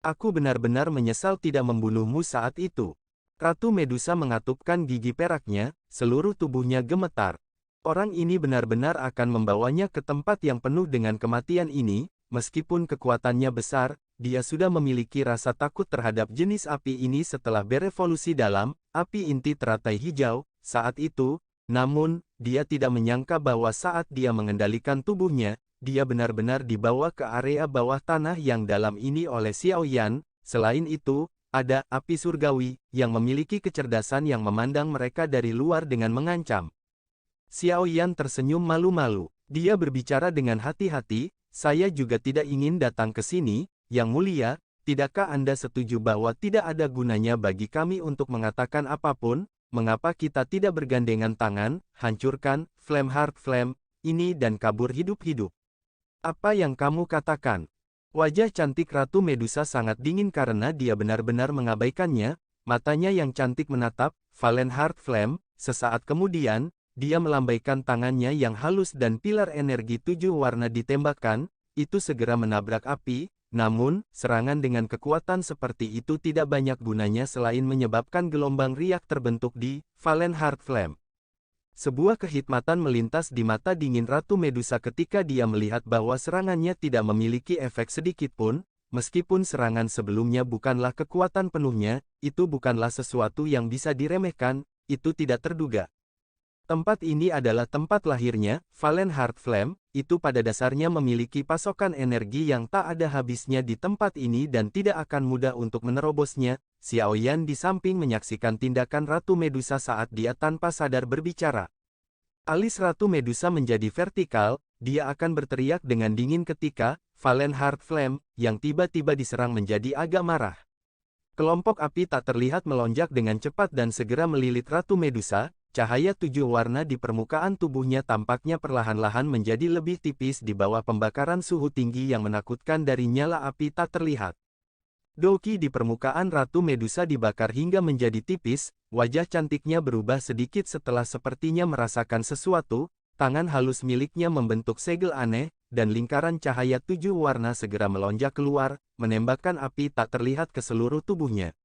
Aku benar-benar menyesal tidak membunuhmu saat itu. Ratu Medusa mengatupkan gigi peraknya, seluruh tubuhnya gemetar. Orang ini benar-benar akan membawanya ke tempat yang penuh dengan kematian ini. Meskipun kekuatannya besar, dia sudah memiliki rasa takut terhadap jenis api ini setelah berevolusi dalam api inti teratai hijau. Saat itu, namun, dia tidak menyangka bahwa saat dia mengendalikan tubuhnya, dia benar-benar dibawa ke area bawah tanah yang dalam ini oleh Xiaoyan. Selain itu, ada api surgawi yang memiliki kecerdasan yang memandang mereka dari luar dengan mengancam. Xiaoyan tersenyum malu-malu. Dia berbicara dengan hati-hati, saya juga tidak ingin datang ke sini, Yang Mulia. Tidakkah Anda setuju bahwa tidak ada gunanya bagi kami untuk mengatakan apapun? Mengapa kita tidak bergandengan tangan, hancurkan Flameheart Flame ini dan kabur hidup-hidup? Apa yang kamu katakan? Wajah cantik Ratu Medusa sangat dingin karena dia benar-benar mengabaikannya. Matanya yang cantik menatap Flameheart Flame. Sesaat kemudian, dia melambaikan tangannya yang halus dan pilar energi 7 warna ditembakkan. Itu segera menabrak api. Namun, serangan dengan kekuatan seperti itu tidak banyak gunanya selain menyebabkan gelombang riak terbentuk di Flameheart Flame. Sebuah kehikmatan melintas di mata dingin Ratu Medusa ketika dia melihat bahwa serangannya tidak memiliki efek sedikit pun. Meskipun serangan sebelumnya bukanlah kekuatan penuhnya, itu bukanlah sesuatu yang bisa diremehkan. Itu tidak terduga. Tempat ini adalah tempat lahirnya, Flameheart Flame. Itu pada dasarnya memiliki pasokan energi yang tak ada habisnya di tempat ini dan tidak akan mudah untuk menerobosnya. Xiaoyan di samping menyaksikan tindakan Ratu Medusa saat dia tanpa sadar berbicara. Alis Ratu Medusa menjadi vertikal, dia akan berteriak dengan dingin ketika Flameheart Flame yang tiba-tiba diserang menjadi agak marah. Kelompok api tak terlihat melonjak dengan cepat dan segera melilit Ratu Medusa. Cahaya 7 warna di permukaan tubuhnya tampaknya perlahan-lahan menjadi lebih tipis di bawah pembakaran suhu tinggi yang menakutkan dari nyala api tak terlihat. Doki di permukaan Ratu Medusa dibakar hingga menjadi tipis, wajah cantiknya berubah sedikit setelah sepertinya merasakan sesuatu, tangan halus miliknya membentuk segel aneh, dan lingkaran cahaya 7 warna segera melonjak keluar, menembakkan api tak terlihat ke seluruh tubuhnya.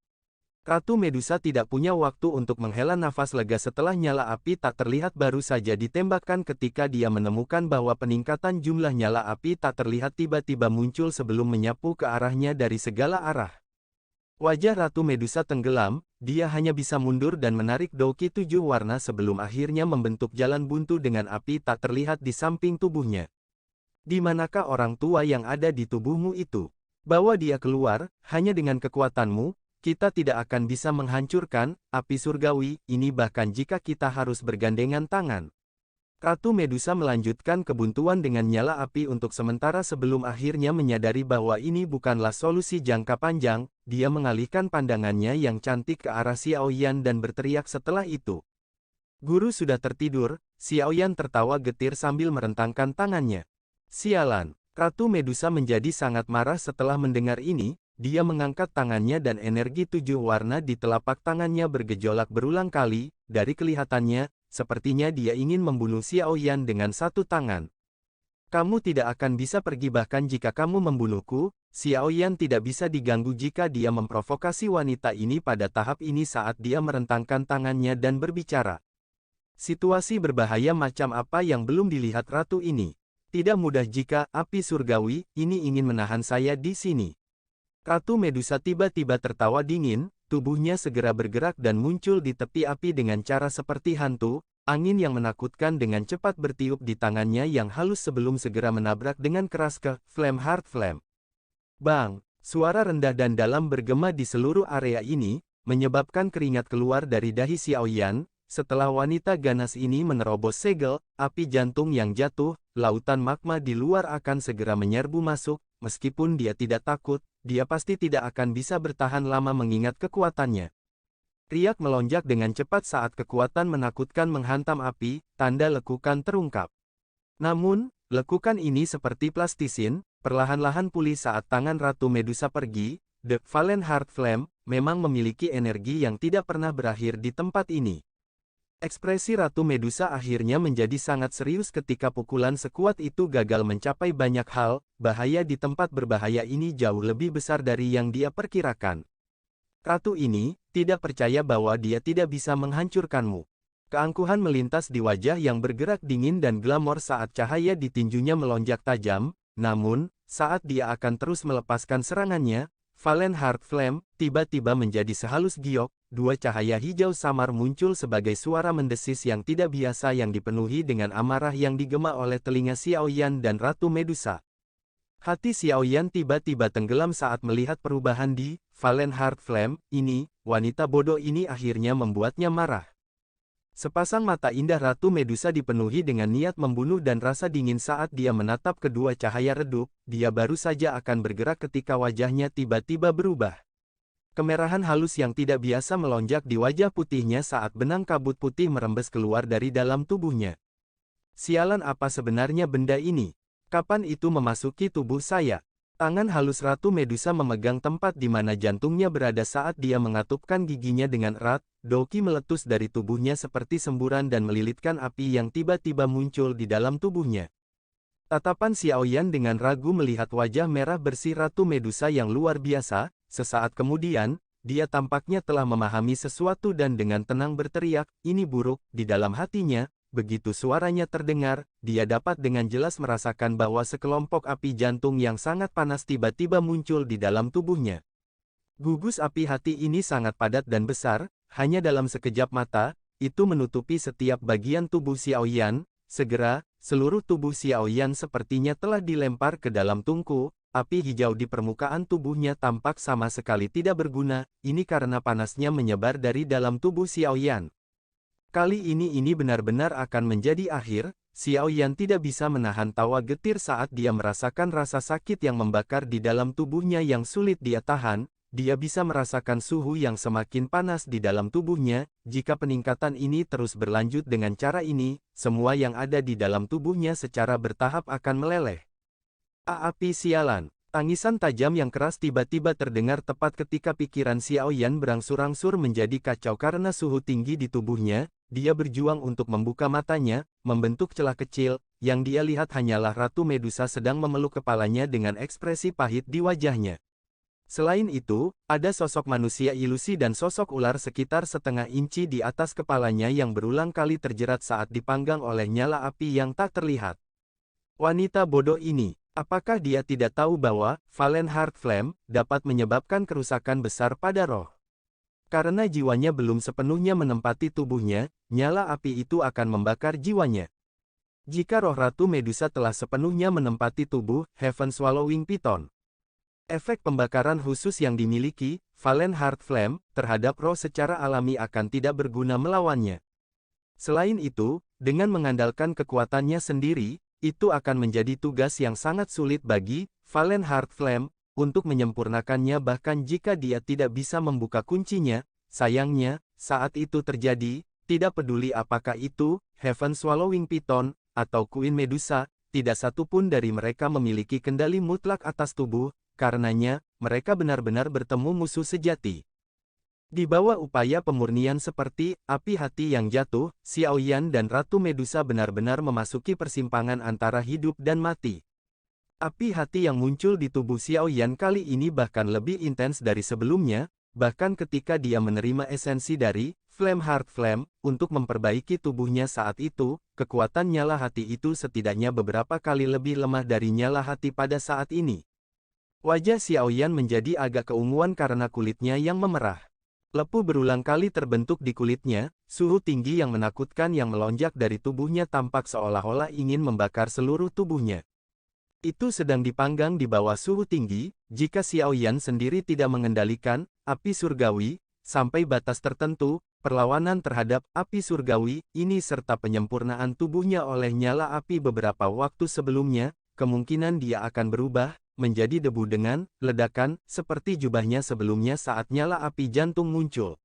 Ratu Medusa tidak punya waktu untuk menghela nafas lega setelah nyala api tak terlihat baru saja ditembakkan ketika dia menemukan bahwa peningkatan jumlah nyala api tak terlihat tiba-tiba muncul sebelum menyapu ke arahnya dari segala arah. Wajah Ratu Medusa tenggelam, dia hanya bisa mundur dan menarik doki 7 warna sebelum akhirnya membentuk jalan buntu dengan api tak terlihat di samping tubuhnya. Di manakah orang tua yang ada di tubuhmu itu? Bawa dia keluar, hanya dengan kekuatanmu, kita tidak akan bisa menghancurkan api surgawi ini bahkan jika kita harus bergandengan tangan. Ratu Medusa melanjutkan kebuntuan dengan nyala api untuk sementara sebelum akhirnya menyadari bahwa ini bukanlah solusi jangka panjang, dia mengalihkan pandangannya yang cantik ke arah Xiaoyan dan berteriak setelah itu. Guru sudah tertidur, Xiaoyan tertawa getir sambil merentangkan tangannya. Sialan, Ratu Medusa menjadi sangat marah setelah mendengar ini. Dia mengangkat tangannya dan energi 7 warna di telapak tangannya bergejolak berulang kali, dari kelihatannya, sepertinya dia ingin membunuh Xiaoyan dengan satu tangan. Kamu tidak akan bisa pergi bahkan jika kamu membunuhku, Xiaoyan tidak bisa diganggu jika dia memprovokasi wanita ini pada tahap ini saat dia merentangkan tangannya dan berbicara. Situasi berbahaya macam apa yang belum dilihat ratu ini? Tidak mudah jika api surgawi ini ingin menahan saya di sini. Ratu Medusa tiba-tiba tertawa dingin, tubuhnya segera bergerak dan muncul di tepi api dengan cara seperti hantu, angin yang menakutkan dengan cepat bertiup di tangannya yang halus sebelum segera menabrak dengan keras ke Flame Heart Flame. Bang! Suara rendah dan dalam bergema di seluruh area ini, menyebabkan keringat keluar dari dahi Xiaoyan. Setelah wanita ganas ini menerobos segel, api jantung yang jatuh, lautan magma di luar akan segera menyerbu masuk, meskipun dia tidak takut, dia pasti tidak akan bisa bertahan lama mengingat kekuatannya. Riak melonjak dengan cepat saat kekuatan menakutkan menghantam api, tanda lekukan terungkap. Namun, lekukan ini seperti plastisin, perlahan-lahan pulih saat tangan Ratu Medusa pergi. The Fallen Heart Flame memang memiliki energi yang tidak pernah berakhir di tempat ini. Ekspresi Ratu Medusa akhirnya menjadi sangat serius ketika pukulan sekuat itu gagal mencapai banyak hal, bahaya di tempat berbahaya ini jauh lebih besar dari yang dia perkirakan. Ratu ini tidak percaya bahwa dia tidak bisa menghancurkanmu. Keangkuhan melintas di wajah yang bergerak dingin dan glamor saat cahaya di tinjunya melonjak tajam, namun, saat dia akan terus melepaskan serangannya, Fallen Heart Flame tiba-tiba menjadi sehalus giok, dua cahaya hijau samar muncul sebagai suara mendesis yang tidak biasa yang dipenuhi dengan amarah yang digema oleh telinga Xiaoyan dan Ratu Medusa. Hati Xiaoyan tiba-tiba tenggelam saat melihat perubahan di Fallen Heart Flame ini, wanita bodoh ini akhirnya membuatnya marah. Sepasang mata indah Ratu Medusa dipenuhi dengan niat membunuh dan rasa dingin saat dia menatap kedua cahaya redup, dia baru saja akan bergerak ketika wajahnya tiba-tiba berubah. Kemerahan halus yang tidak biasa melonjak di wajah putihnya saat benang kabut putih merembes keluar dari dalam tubuhnya. Sialan apa sebenarnya benda ini? Kapan itu memasuki tubuh saya? Tangan halus Ratu Medusa memegang tempat di mana jantungnya berada saat dia mengatupkan giginya dengan erat, doki meletus dari tubuhnya seperti semburan dan melilitkan api yang tiba-tiba muncul di dalam tubuhnya. Tatapan Xiaoyan dengan ragu melihat wajah merah bersih Ratu Medusa yang luar biasa, sesaat kemudian, dia tampaknya telah memahami sesuatu dan dengan tenang berteriak, "Ini buruk," di dalam hatinya. Begitu suaranya terdengar, dia dapat dengan jelas merasakan bahwa sekelompok api jantung yang sangat panas tiba-tiba muncul di dalam tubuhnya. Gugus api hati ini sangat padat dan besar, hanya dalam sekejap mata, itu menutupi setiap bagian tubuh Xiaoyan. Segera, seluruh tubuh Xiaoyan sepertinya telah dilempar ke dalam tungku, api hijau di permukaan tubuhnya tampak sama sekali tidak berguna, ini karena panasnya menyebar dari dalam tubuh Xiaoyan. Kali ini benar-benar akan menjadi akhir, Xiaoyan tidak bisa menahan tawa getir saat dia merasakan rasa sakit yang membakar di dalam tubuhnya yang sulit dia tahan, dia bisa merasakan suhu yang semakin panas di dalam tubuhnya, jika peningkatan ini terus berlanjut dengan cara ini, semua yang ada di dalam tubuhnya secara bertahap akan meleleh. Api sialan! Tangisan tajam yang keras tiba-tiba terdengar tepat ketika pikiran Xiaoyan berangsur-angsur menjadi kacau karena suhu tinggi di tubuhnya. Dia berjuang untuk membuka matanya, membentuk celah kecil, yang dia lihat hanyalah Ratu Medusa sedang memeluk kepalanya dengan ekspresi pahit di wajahnya. Selain itu, ada sosok manusia ilusi dan sosok ular sekitar setengah inci di atas kepalanya yang berulang kali terjerat saat dipanggang oleh nyala api yang tak terlihat. Wanita bodoh ini, apakah dia tidak tahu bahwa Valen Heart Flame dapat menyebabkan kerusakan besar pada roh? Karena jiwanya belum sepenuhnya menempati tubuhnya, nyala api itu akan membakar jiwanya. Jika roh Ratu Medusa telah sepenuhnya menempati tubuh Heaven Swallowing Python, efek pembakaran khusus yang dimiliki Valen Heart Flame terhadap roh secara alami akan tidak berguna melawannya. Selain itu, dengan mengandalkan kekuatannya sendiri, itu akan menjadi tugas yang sangat sulit bagi Valen Heart Flame untuk menyempurnakannya bahkan jika dia tidak bisa membuka kuncinya. Sayangnya, saat itu terjadi, tidak peduli apakah itu Heaven Swallowing Python atau Queen Medusa, tidak satu pun dari mereka memiliki kendali mutlak atas tubuh. Karenanya, mereka benar-benar bertemu musuh sejati. Di bawah upaya pemurnian seperti api hati yang jatuh, Xiaoyan dan Ratu Medusa benar-benar memasuki persimpangan antara hidup dan mati. Api hati yang muncul di tubuh Xiaoyan kali ini bahkan lebih intens dari sebelumnya, bahkan ketika dia menerima esensi dari Flame Heart Flame untuk memperbaiki tubuhnya saat itu, kekuatan nyala hati itu setidaknya beberapa kali lebih lemah dari nyala hati pada saat ini. Wajah Xiaoyan menjadi agak keunguan karena kulitnya yang memerah. Lepu berulang kali terbentuk di kulitnya, suhu tinggi yang menakutkan yang melonjak dari tubuhnya tampak seolah-olah ingin membakar seluruh tubuhnya. Itu sedang dipanggang di bawah suhu tinggi, jika Xiaoyan sendiri tidak mengendalikan api surgawi, sampai batas tertentu, perlawanan terhadap api surgawi ini serta penyempurnaan tubuhnya oleh nyala api beberapa waktu sebelumnya, kemungkinan dia akan berubah menjadi debu dengan ledakan, seperti jubahnya sebelumnya saat nyala api jantung muncul.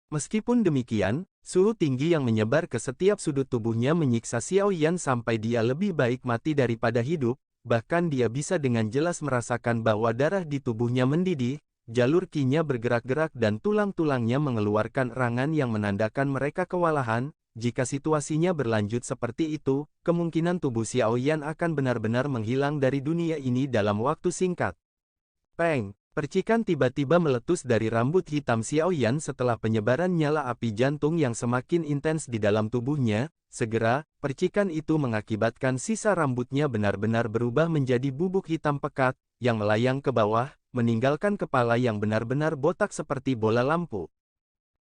Meskipun demikian, suhu tinggi yang menyebar ke setiap sudut tubuhnya menyiksa Xiaoyan sampai dia lebih baik mati daripada hidup, bahkan dia bisa dengan jelas merasakan bahwa darah di tubuhnya mendidih, jalur qi-nya bergerak-gerak dan tulang-tulangnya mengeluarkan erangan yang menandakan mereka kewalahan. Jika situasinya berlanjut seperti itu, kemungkinan tubuh Xiaoyan akan benar-benar menghilang dari dunia ini dalam waktu singkat. Peng! Percikan tiba-tiba meletus dari rambut hitam Xiaoyan setelah penyebaran nyala api jantung yang semakin intens di dalam tubuhnya. Segera, percikan itu mengakibatkan sisa rambutnya benar-benar berubah menjadi bubuk hitam pekat, yang melayang ke bawah, meninggalkan kepala yang benar-benar botak seperti bola lampu.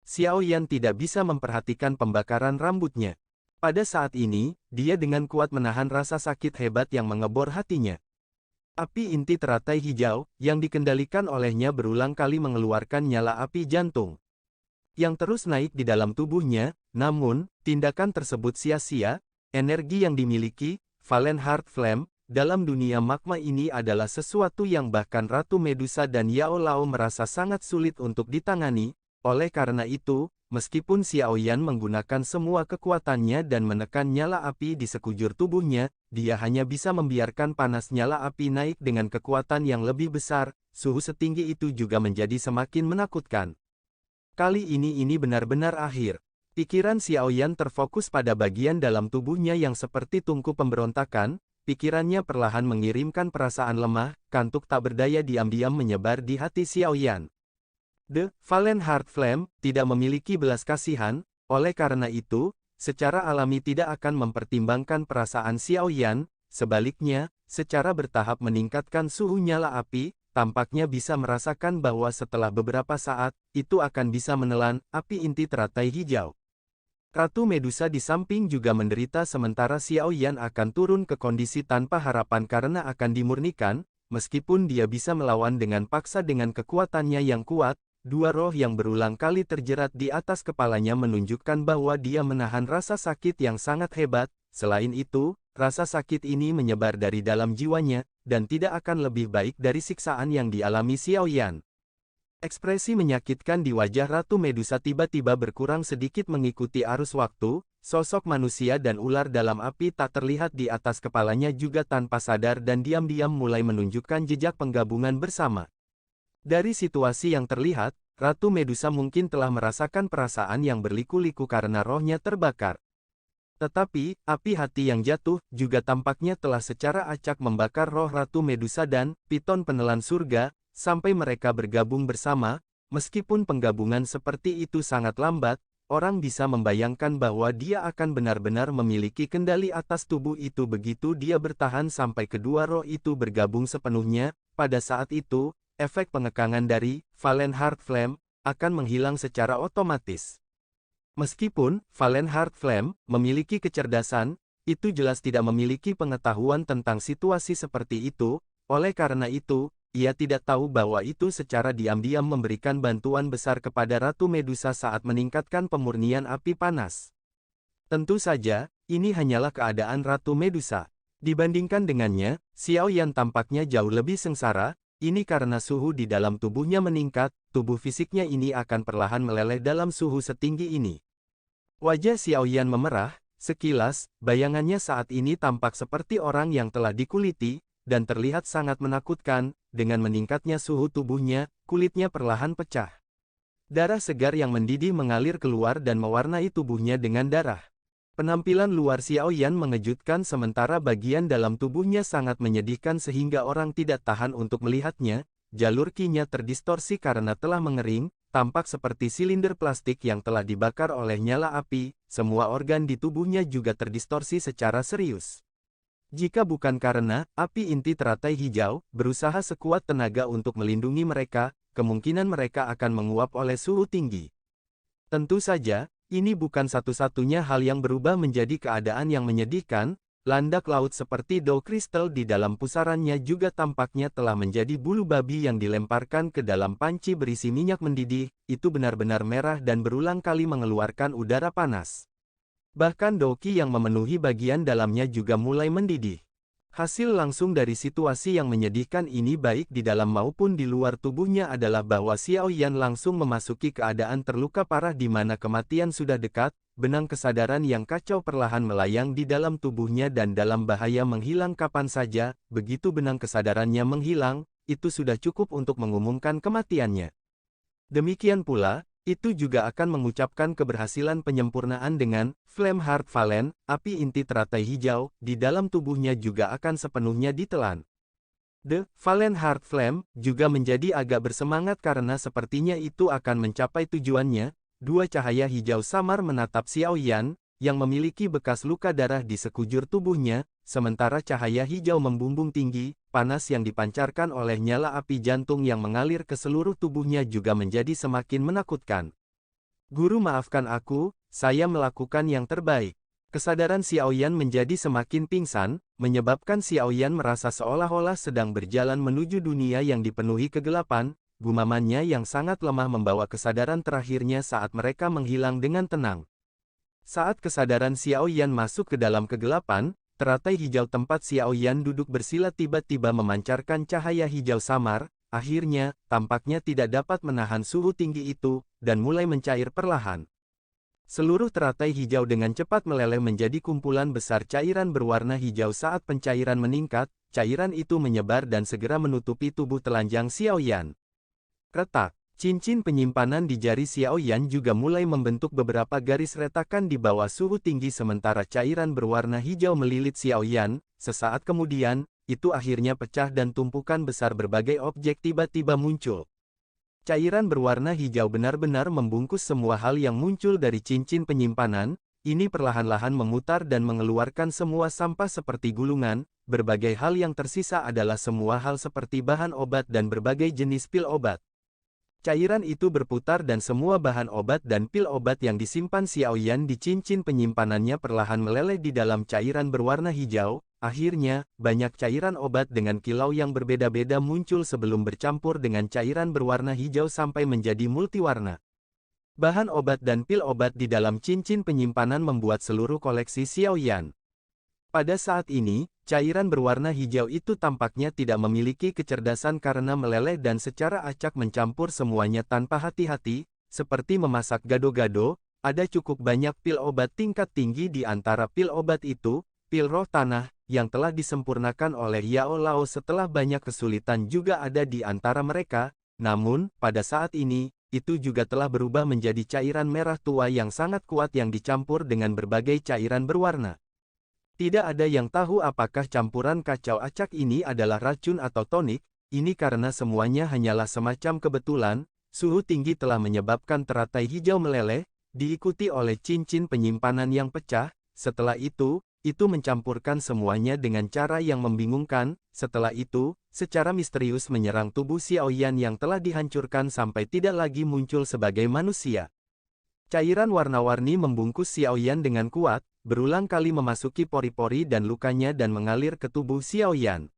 Xiaoyan tidak bisa memperhatikan pembakaran rambutnya. Pada saat ini, dia dengan kuat menahan rasa sakit hebat yang mengebor hatinya. Api inti teratai hijau, yang dikendalikan olehnya berulang kali mengeluarkan nyala api jantung yang terus naik di dalam tubuhnya, namun, tindakan tersebut sia-sia. Energi yang dimiliki Valen Heart Flame dalam dunia magma ini adalah sesuatu yang bahkan Ratu Medusa dan Yao Lao merasa sangat sulit untuk ditangani. Oleh karena itu, meskipun Xiaoyan menggunakan semua kekuatannya dan menekan nyala api di sekujur tubuhnya, dia hanya bisa membiarkan panas nyala api naik dengan kekuatan yang lebih besar. Suhu setinggi itu juga menjadi semakin menakutkan. Kali ini benar-benar akhir. Pikiran Xiaoyan terfokus pada bagian dalam tubuhnya yang seperti tungku pemberontakan. Pikirannya perlahan mengirimkan perasaan lemah, kantuk tak berdaya diam-diam menyebar di hati Xiaoyan. The Valen Heart Flame tidak memiliki belas kasihan, oleh karena itu, secara alami tidak akan mempertimbangkan perasaan Xiaoyan, sebaliknya, secara bertahap meningkatkan suhu nyala api, tampaknya bisa merasakan bahwa setelah beberapa saat, itu akan bisa menelan api inti teratai hijau. Ratu Medusa di samping juga menderita sementara Xiaoyan akan turun ke kondisi tanpa harapan karena akan dimurnikan, meskipun dia bisa melawan dengan paksa dengan kekuatannya yang kuat. Dua roh yang berulang kali terjerat di atas kepalanya menunjukkan bahwa dia menahan rasa sakit yang sangat hebat. Selain itu, rasa sakit ini menyebar dari dalam jiwanya, dan tidak akan lebih baik dari siksaan yang dialami Xiaoyan. Ekspresi menyakitkan di wajah Ratu Medusa tiba-tiba berkurang sedikit mengikuti arus waktu. Sosok manusia dan ular dalam api tak terlihat di atas kepalanya juga tanpa sadar dan diam-diam mulai menunjukkan jejak penggabungan bersama. Dari situasi yang terlihat, Ratu Medusa mungkin telah merasakan perasaan yang berliku-liku karena rohnya terbakar. Tetapi, api hati yang jatuh juga tampaknya telah secara acak membakar roh Ratu Medusa dan Piton penelan surga, sampai mereka bergabung bersama. Meskipun penggabungan seperti itu sangat lambat, orang bisa membayangkan bahwa dia akan benar-benar memiliki kendali atas tubuh itu begitu dia bertahan sampai kedua roh itu bergabung sepenuhnya. Pada saat itu, efek pengekangan dari Valen Heart Flame akan menghilang secara otomatis. Meskipun Valen Heart Flame memiliki kecerdasan, itu jelas tidak memiliki pengetahuan tentang situasi seperti itu. Oleh karena itu, ia tidak tahu bahwa itu secara diam-diam memberikan bantuan besar kepada Ratu Medusa saat meningkatkan pemurnian api panas. Tentu saja, ini hanyalah keadaan Ratu Medusa. Dibandingkan dengannya, Xiao Yan tampaknya jauh lebih sengsara. Ini karena suhu di dalam tubuhnya meningkat, tubuh fisiknya ini akan perlahan meleleh dalam suhu setinggi ini. Wajah Xiao Yan memerah, sekilas, bayangannya saat ini tampak seperti orang yang telah dikuliti, dan terlihat sangat menakutkan. Dengan meningkatnya suhu tubuhnya, kulitnya perlahan pecah. Darah segar yang mendidih mengalir keluar dan mewarnai tubuhnya dengan darah. Penampilan luar Xiao Yan mengejutkan sementara bagian dalam tubuhnya sangat menyedihkan sehingga orang tidak tahan untuk melihatnya. Jalur ki-nya terdistorsi karena telah mengering, tampak seperti silinder plastik yang telah dibakar oleh nyala api. Semua organ di tubuhnya juga terdistorsi secara serius. Jika bukan karena api inti teratai hijau berusaha sekuat tenaga untuk melindungi mereka, kemungkinan mereka akan menguap oleh suhu tinggi. Tentu saja, ini bukan satu-satunya hal yang berubah menjadi keadaan yang menyedihkan. Landak laut seperti Dow Crystal di dalam pusarannya juga tampaknya telah menjadi bulu babi yang dilemparkan ke dalam panci berisi minyak mendidih. Itu benar-benar merah dan berulang kali mengeluarkan udara panas. Bahkan Doki yang memenuhi bagian dalamnya juga mulai mendidih. Hasil langsung dari situasi yang menyedihkan ini baik di dalam maupun di luar tubuhnya adalah bahwa Xiao Yan langsung memasuki keadaan terluka parah di mana kematian sudah dekat. Benang kesadaran yang kacau perlahan melayang di dalam tubuhnya dan dalam bahaya menghilang kapan saja. Begitu benang kesadarannya menghilang, itu sudah cukup untuk mengumumkan kematiannya. Demikian pula, itu juga akan mengucapkan keberhasilan penyempurnaan dengan Flame Heart Valen, api inti teratai hijau, di dalam tubuhnya juga akan sepenuhnya ditelan. The Valen Heart Flame juga menjadi agak bersemangat karena sepertinya itu akan mencapai tujuannya. Dua cahaya hijau samar menatap Xiao Yan, yang memiliki bekas luka darah di sekujur tubuhnya, sementara cahaya hijau membumbung tinggi, panas yang dipancarkan oleh nyala api jantung yang mengalir ke seluruh tubuhnya juga menjadi semakin menakutkan. Guru, maafkan aku, saya melakukan yang terbaik. Kesadaran Xiao Yan menjadi semakin pingsan, menyebabkan Xiao Yan merasa seolah-olah sedang berjalan menuju dunia yang dipenuhi kegelapan. Gumamannya yang sangat lemah membawa kesadaran terakhirnya saat mereka menghilang dengan tenang. Saat kesadaran Xiao Yan masuk ke dalam kegelapan, teratai hijau tempat Xiao Yan duduk bersila tiba-tiba memancarkan cahaya hijau samar. Akhirnya, tampaknya tidak dapat menahan suhu tinggi itu, dan mulai mencair perlahan. Seluruh teratai hijau dengan cepat meleleh menjadi kumpulan besar cairan berwarna hijau saat pencairan meningkat. Cairan itu menyebar dan segera menutupi tubuh telanjang Xiao Yan. Retak, cincin penyimpanan di jari Xiao Yan juga mulai membentuk beberapa garis retakan di bawah suhu tinggi sementara cairan berwarna hijau melilit Xiao Yan. Sesaat kemudian, itu akhirnya pecah dan tumpukan besar berbagai objek tiba-tiba muncul. Cairan berwarna hijau benar-benar membungkus semua hal yang muncul dari cincin penyimpanan. Ini perlahan-lahan memutar dan mengeluarkan semua sampah seperti gulungan. Berbagai hal yang tersisa adalah semua hal seperti bahan obat dan berbagai jenis pil obat. Cairan itu berputar dan semua bahan obat dan pil obat yang disimpan Xiao Yan di cincin penyimpanannya perlahan meleleh di dalam cairan berwarna hijau. Akhirnya, banyak cairan obat dengan kilau yang berbeda-beda muncul sebelum bercampur dengan cairan berwarna hijau sampai menjadi multiwarna. Bahan obat dan pil obat di dalam cincin penyimpanan membuat seluruh koleksi Xiao Yan. Pada saat ini, cairan berwarna hijau itu tampaknya tidak memiliki kecerdasan karena meleleh dan secara acak mencampur semuanya tanpa hati-hati, seperti memasak gado-gado. Ada cukup banyak pil obat tingkat tinggi di antara pil obat itu, pil roh tanah, yang telah disempurnakan oleh Yao Lao setelah banyak kesulitan juga ada di antara mereka. Namun, pada saat ini, itu juga telah berubah menjadi cairan merah tua yang sangat kuat yang dicampur dengan berbagai cairan berwarna. Tidak ada yang tahu apakah campuran kacau acak ini adalah racun atau tonik, ini karena semuanya hanyalah semacam kebetulan. Suhu tinggi telah menyebabkan teratai hijau meleleh, diikuti oleh cincin penyimpanan yang pecah. Setelah itu mencampurkan semuanya dengan cara yang membingungkan. Setelah itu, secara misterius menyerang tubuh Xiaoyan yang telah dihancurkan sampai tidak lagi muncul sebagai manusia. Cairan warna-warni membungkus Xiaoyan dengan kuat, berulang kali memasuki pori-pori dan lukanya dan mengalir ke tubuh Xiaoyan.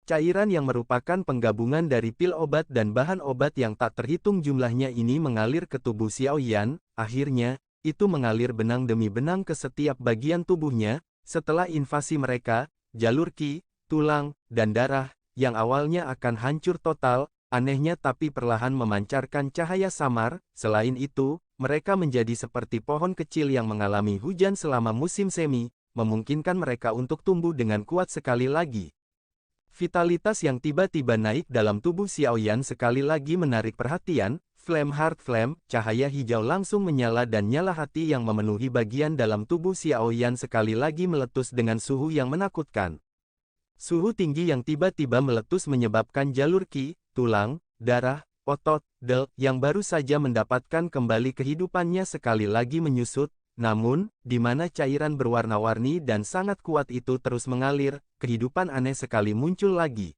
Cairan yang merupakan penggabungan dari pil obat dan bahan obat yang tak terhitung jumlahnya ini mengalir ke tubuh Xiaoyan. Akhirnya, itu mengalir benang demi benang ke setiap bagian tubuhnya. Setelah invasi mereka, jalur qi, tulang, dan darah, yang awalnya akan hancur total, anehnya tapi perlahan memancarkan cahaya samar. Selain itu, mereka menjadi seperti pohon kecil yang mengalami hujan selama musim semi, memungkinkan mereka untuk tumbuh dengan kuat sekali lagi. Vitalitas yang tiba-tiba naik dalam tubuh Xiaoyan sekali lagi menarik perhatian. Flame Heart Flame, cahaya hijau langsung menyala dan nyala hati yang memenuhi bagian dalam tubuh Xiaoyan sekali lagi meletus dengan suhu yang menakutkan. Suhu tinggi yang tiba-tiba meletus menyebabkan jalur qi, tulang, darah, otot, del, yang baru saja mendapatkan kembali kehidupannya sekali lagi menyusut. Namun, di mana cairan berwarna-warni dan sangat kuat itu terus mengalir, kehidupan aneh sekali muncul lagi.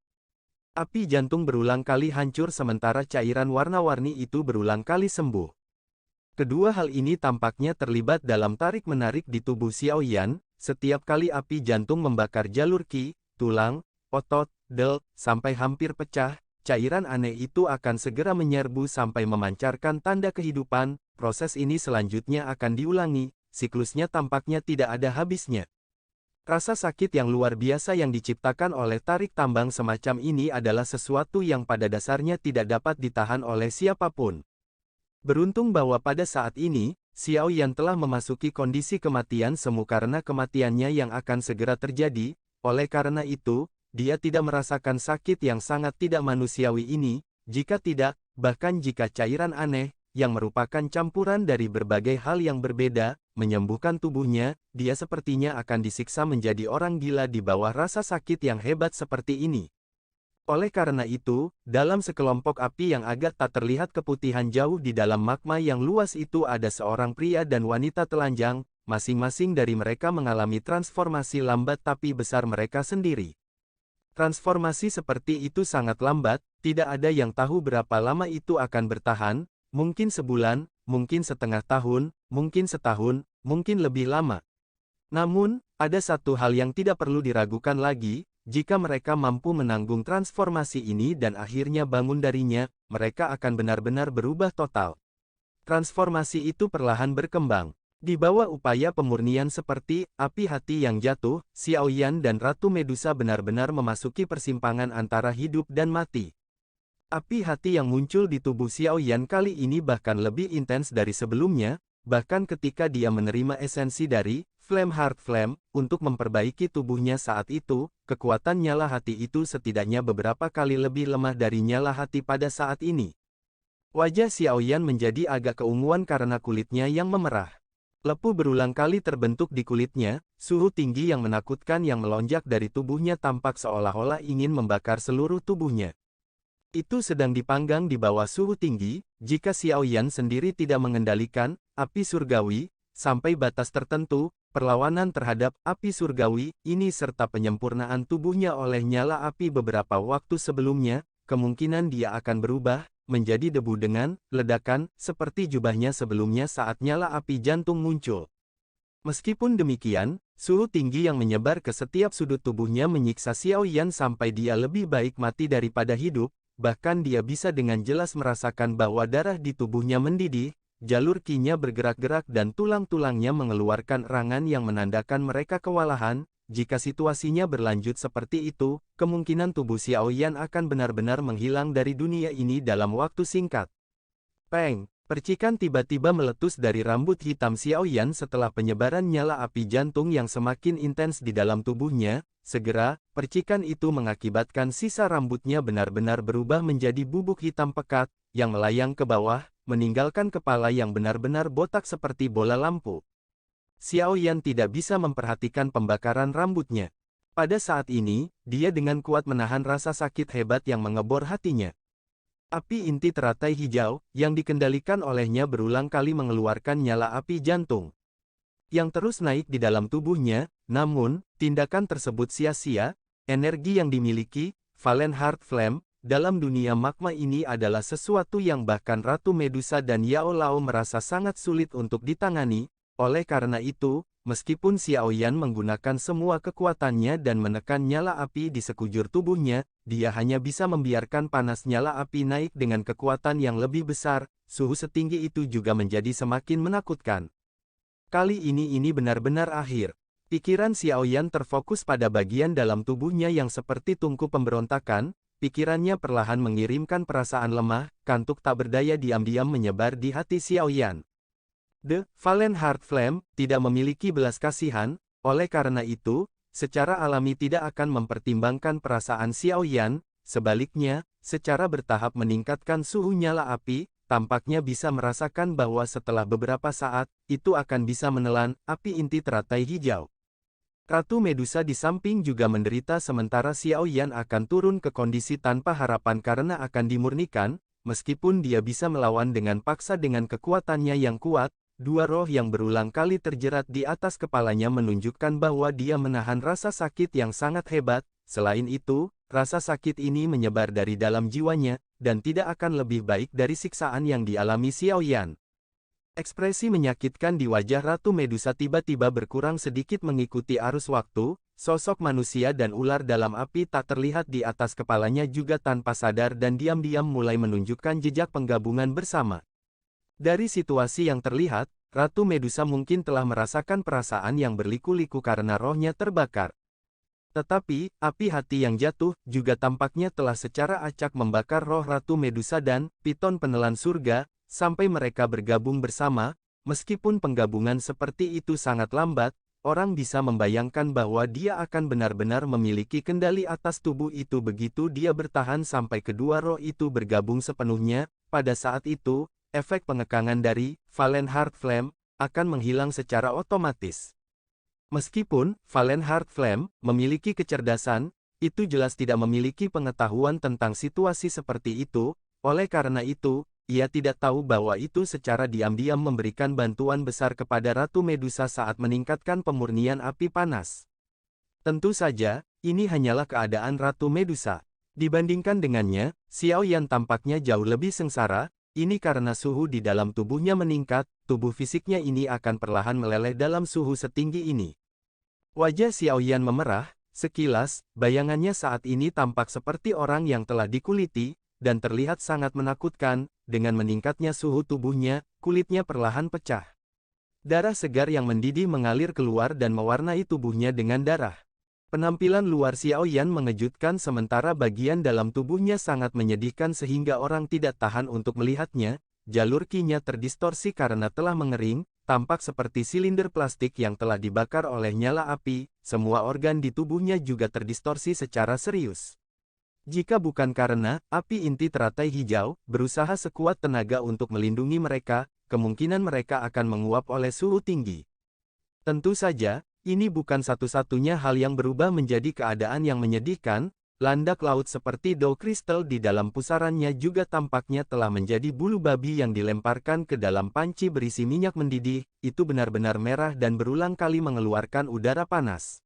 Api jantung berulang kali hancur sementara cairan warna-warni itu berulang kali sembuh. Kedua hal ini tampaknya terlibat dalam tarik-menarik di tubuh Xiaoyan. Setiap kali api jantung membakar jalur qi, tulang, otot, del, sampai hampir pecah, cairan aneh itu akan segera menyerbu sampai memancarkan tanda kehidupan. Proses ini selanjutnya akan diulangi, siklusnya tampaknya tidak ada habisnya. Rasa sakit yang luar biasa yang diciptakan oleh tarik tambang semacam ini adalah sesuatu yang pada dasarnya tidak dapat ditahan oleh siapapun. Beruntung bahwa pada saat ini, Xiaoyan telah memasuki kondisi kematian semu karena kematiannya yang akan segera terjadi. Oleh karena itu, dia tidak merasakan sakit yang sangat tidak manusiawi ini. Jika tidak, bahkan jika cairan aneh, yang merupakan campuran dari berbagai hal yang berbeda, menyembuhkan tubuhnya, dia sepertinya akan disiksa menjadi orang gila di bawah rasa sakit yang hebat seperti ini. Oleh karena itu, dalam sekelompok api yang agak tak terlihat keputihan jauh di dalam magma yang luas itu ada seorang pria dan wanita telanjang, masing-masing dari mereka mengalami transformasi lambat tapi besar mereka sendiri. Transformasi seperti itu sangat lambat, tidak ada yang tahu berapa lama itu akan bertahan. Mungkin sebulan, mungkin setengah tahun, mungkin setahun, mungkin lebih lama. Namun, ada satu hal yang tidak perlu diragukan lagi, jika mereka mampu menanggung transformasi ini dan akhirnya bangun darinya, mereka akan benar-benar berubah total. Transformasi itu perlahan berkembang. Di bawah upaya pemurnian seperti api hati yang jatuh, Xiaoyan dan Ratu Medusa benar-benar memasuki persimpangan antara hidup dan mati. Api hati yang muncul di tubuh Xiaoyan kali ini bahkan lebih intens dari sebelumnya, bahkan ketika dia menerima esensi dari Flame Heart Flame untuk memperbaiki tubuhnya saat itu, kekuatan nyala hati itu setidaknya beberapa kali lebih lemah dari nyala hati pada saat ini. Wajah Xiaoyan menjadi agak keunguan karena kulitnya yang memerah. Lepuh berulang kali terbentuk di kulitnya, suhu tinggi yang menakutkan yang melonjak dari tubuhnya tampak seolah-olah ingin membakar seluruh tubuhnya. Itu sedang dipanggang di bawah suhu tinggi. Jika Xiaoyan sendiri tidak mengendalikan api surgawi sampai batas tertentu, perlawanan terhadap api surgawi ini serta penyempurnaan tubuhnya oleh nyala api beberapa waktu sebelumnya, kemungkinan dia akan berubah menjadi debu dengan ledakan seperti jubahnya sebelumnya saat nyala api jantung muncul. Meskipun demikian, suhu tinggi yang menyebar ke setiap sudut tubuhnya menyiksa Xiaoyan sampai dia lebih baik mati daripada hidup. Bahkan dia bisa dengan jelas merasakan bahwa darah di tubuhnya mendidih, jalur qi-nya bergerak-gerak dan tulang-tulangnya mengeluarkan erangan yang menandakan mereka kewalahan. Jika situasinya berlanjut seperti itu, kemungkinan tubuh Xiaoyan akan benar-benar menghilang dari dunia ini dalam waktu singkat. Peng! Percikan tiba-tiba meletus dari rambut hitam Xiaoyan setelah penyebaran nyala api jantung yang semakin intens di dalam tubuhnya. Segera, percikan itu mengakibatkan sisa rambutnya benar-benar berubah menjadi bubuk hitam pekat, yang melayang ke bawah. meninggalkan kepala yang benar-benar botak seperti bola lampu. Xiao Yan tidak bisa memperhatikan pembakaran rambutnya. Pada saat ini, dia dengan kuat menahan rasa sakit hebat yang mengebor hatinya. Api inti teratai hijau, yang dikendalikan olehnya berulang kali mengeluarkan nyala api jantung yang terus naik di dalam tubuhnya, namun, tindakan tersebut sia-sia. Energi yang dimiliki, Valen Heart Flame, dalam dunia magma ini adalah sesuatu yang bahkan Ratu Medusa dan Yao Lao merasa sangat sulit untuk ditangani. Oleh karena itu, meskipun Xiao Yan menggunakan semua kekuatannya dan menekan nyala api di sekujur tubuhnya, dia hanya bisa membiarkan panas nyala api naik dengan kekuatan yang lebih besar. Suhu setinggi itu juga menjadi semakin menakutkan. Kali ini benar-benar akhir. Pikiran Xiao Yan terfokus pada bagian dalam tubuhnya yang seperti tungku pemberontakan. Pikirannya perlahan mengirimkan perasaan lemah, kantuk tak berdaya diam-diam menyebar di hati Xiao Yan. The Valen Heart Flame tidak memiliki belas kasihan, oleh karena itu, secara alami tidak akan mempertimbangkan perasaan Xiao Yan. Sebaliknya, secara bertahap meningkatkan suhu nyala api, tampaknya bisa merasakan bahwa setelah beberapa saat, itu akan bisa menelan api inti teratai hijau. Ratu Medusa di samping juga menderita sementara Xiao Yan akan turun ke kondisi tanpa harapan karena akan dimurnikan, meskipun dia bisa melawan dengan paksa dengan kekuatannya yang kuat, dua roh yang berulang kali terjerat di atas kepalanya menunjukkan bahwa dia menahan rasa sakit yang sangat hebat. Selain itu, rasa sakit ini menyebar dari dalam jiwanya, dan tidak akan lebih baik dari siksaan yang dialami Xiao Yan. Ekspresi menyakitkan di wajah Ratu Medusa tiba-tiba berkurang sedikit mengikuti arus waktu, sosok manusia dan ular dalam api tak terlihat di atas kepalanya juga tanpa sadar dan diam-diam mulai menunjukkan jejak penggabungan bersama. Dari situasi yang terlihat, Ratu Medusa mungkin telah merasakan perasaan yang berliku-liku karena rohnya terbakar. Tetapi, api hati yang jatuh juga tampaknya telah secara acak membakar roh Ratu Medusa dan Piton penelan surga, sampai mereka bergabung bersama. Meskipun penggabungan seperti itu sangat lambat, orang bisa membayangkan bahwa dia akan benar-benar memiliki kendali atas tubuh itu begitu dia bertahan sampai kedua roh itu bergabung sepenuhnya. Pada saat itu, efek pengekangan dari Valen Heart Flame akan menghilang secara otomatis. Meskipun Valen Heart Flame memiliki kecerdasan, itu jelas tidak memiliki pengetahuan tentang situasi seperti itu. Oleh karena itu, ia tidak tahu bahwa itu secara diam-diam memberikan bantuan besar kepada Ratu Medusa saat meningkatkan pemurnian api panas. Tentu saja, ini hanyalah keadaan Ratu Medusa. Dibandingkan dengannya, Xiao Yan tampaknya jauh lebih sengsara. Ini karena suhu di dalam tubuhnya meningkat, tubuh fisiknya ini akan perlahan meleleh dalam suhu setinggi ini. Wajah Xiao Yan memerah, sekilas, bayangannya saat ini tampak seperti orang yang telah dikuliti, dan terlihat sangat menakutkan. Dengan meningkatnya suhu tubuhnya, kulitnya perlahan pecah. Darah segar yang mendidih mengalir keluar dan mewarnai tubuhnya dengan darah. Penampilan luar Xiao Yan mengejutkan sementara bagian dalam tubuhnya sangat menyedihkan sehingga orang tidak tahan untuk melihatnya. Jalur Qi-nya terdistorsi karena telah mengering, tampak seperti silinder plastik yang telah dibakar oleh nyala api. Semua organ di tubuhnya juga terdistorsi secara serius. Jika bukan karena api inti teratai hijau berusaha sekuat tenaga untuk melindungi mereka, kemungkinan mereka akan menguap oleh suhu tinggi. Tentu saja, ini bukan satu-satunya hal yang berubah menjadi keadaan yang menyedihkan. Landak laut seperti Dow Crystal di dalam pusarannya juga tampaknya telah menjadi bulu babi yang dilemparkan ke dalam panci berisi minyak mendidih. Itu benar-benar merah dan berulang kali mengeluarkan udara panas.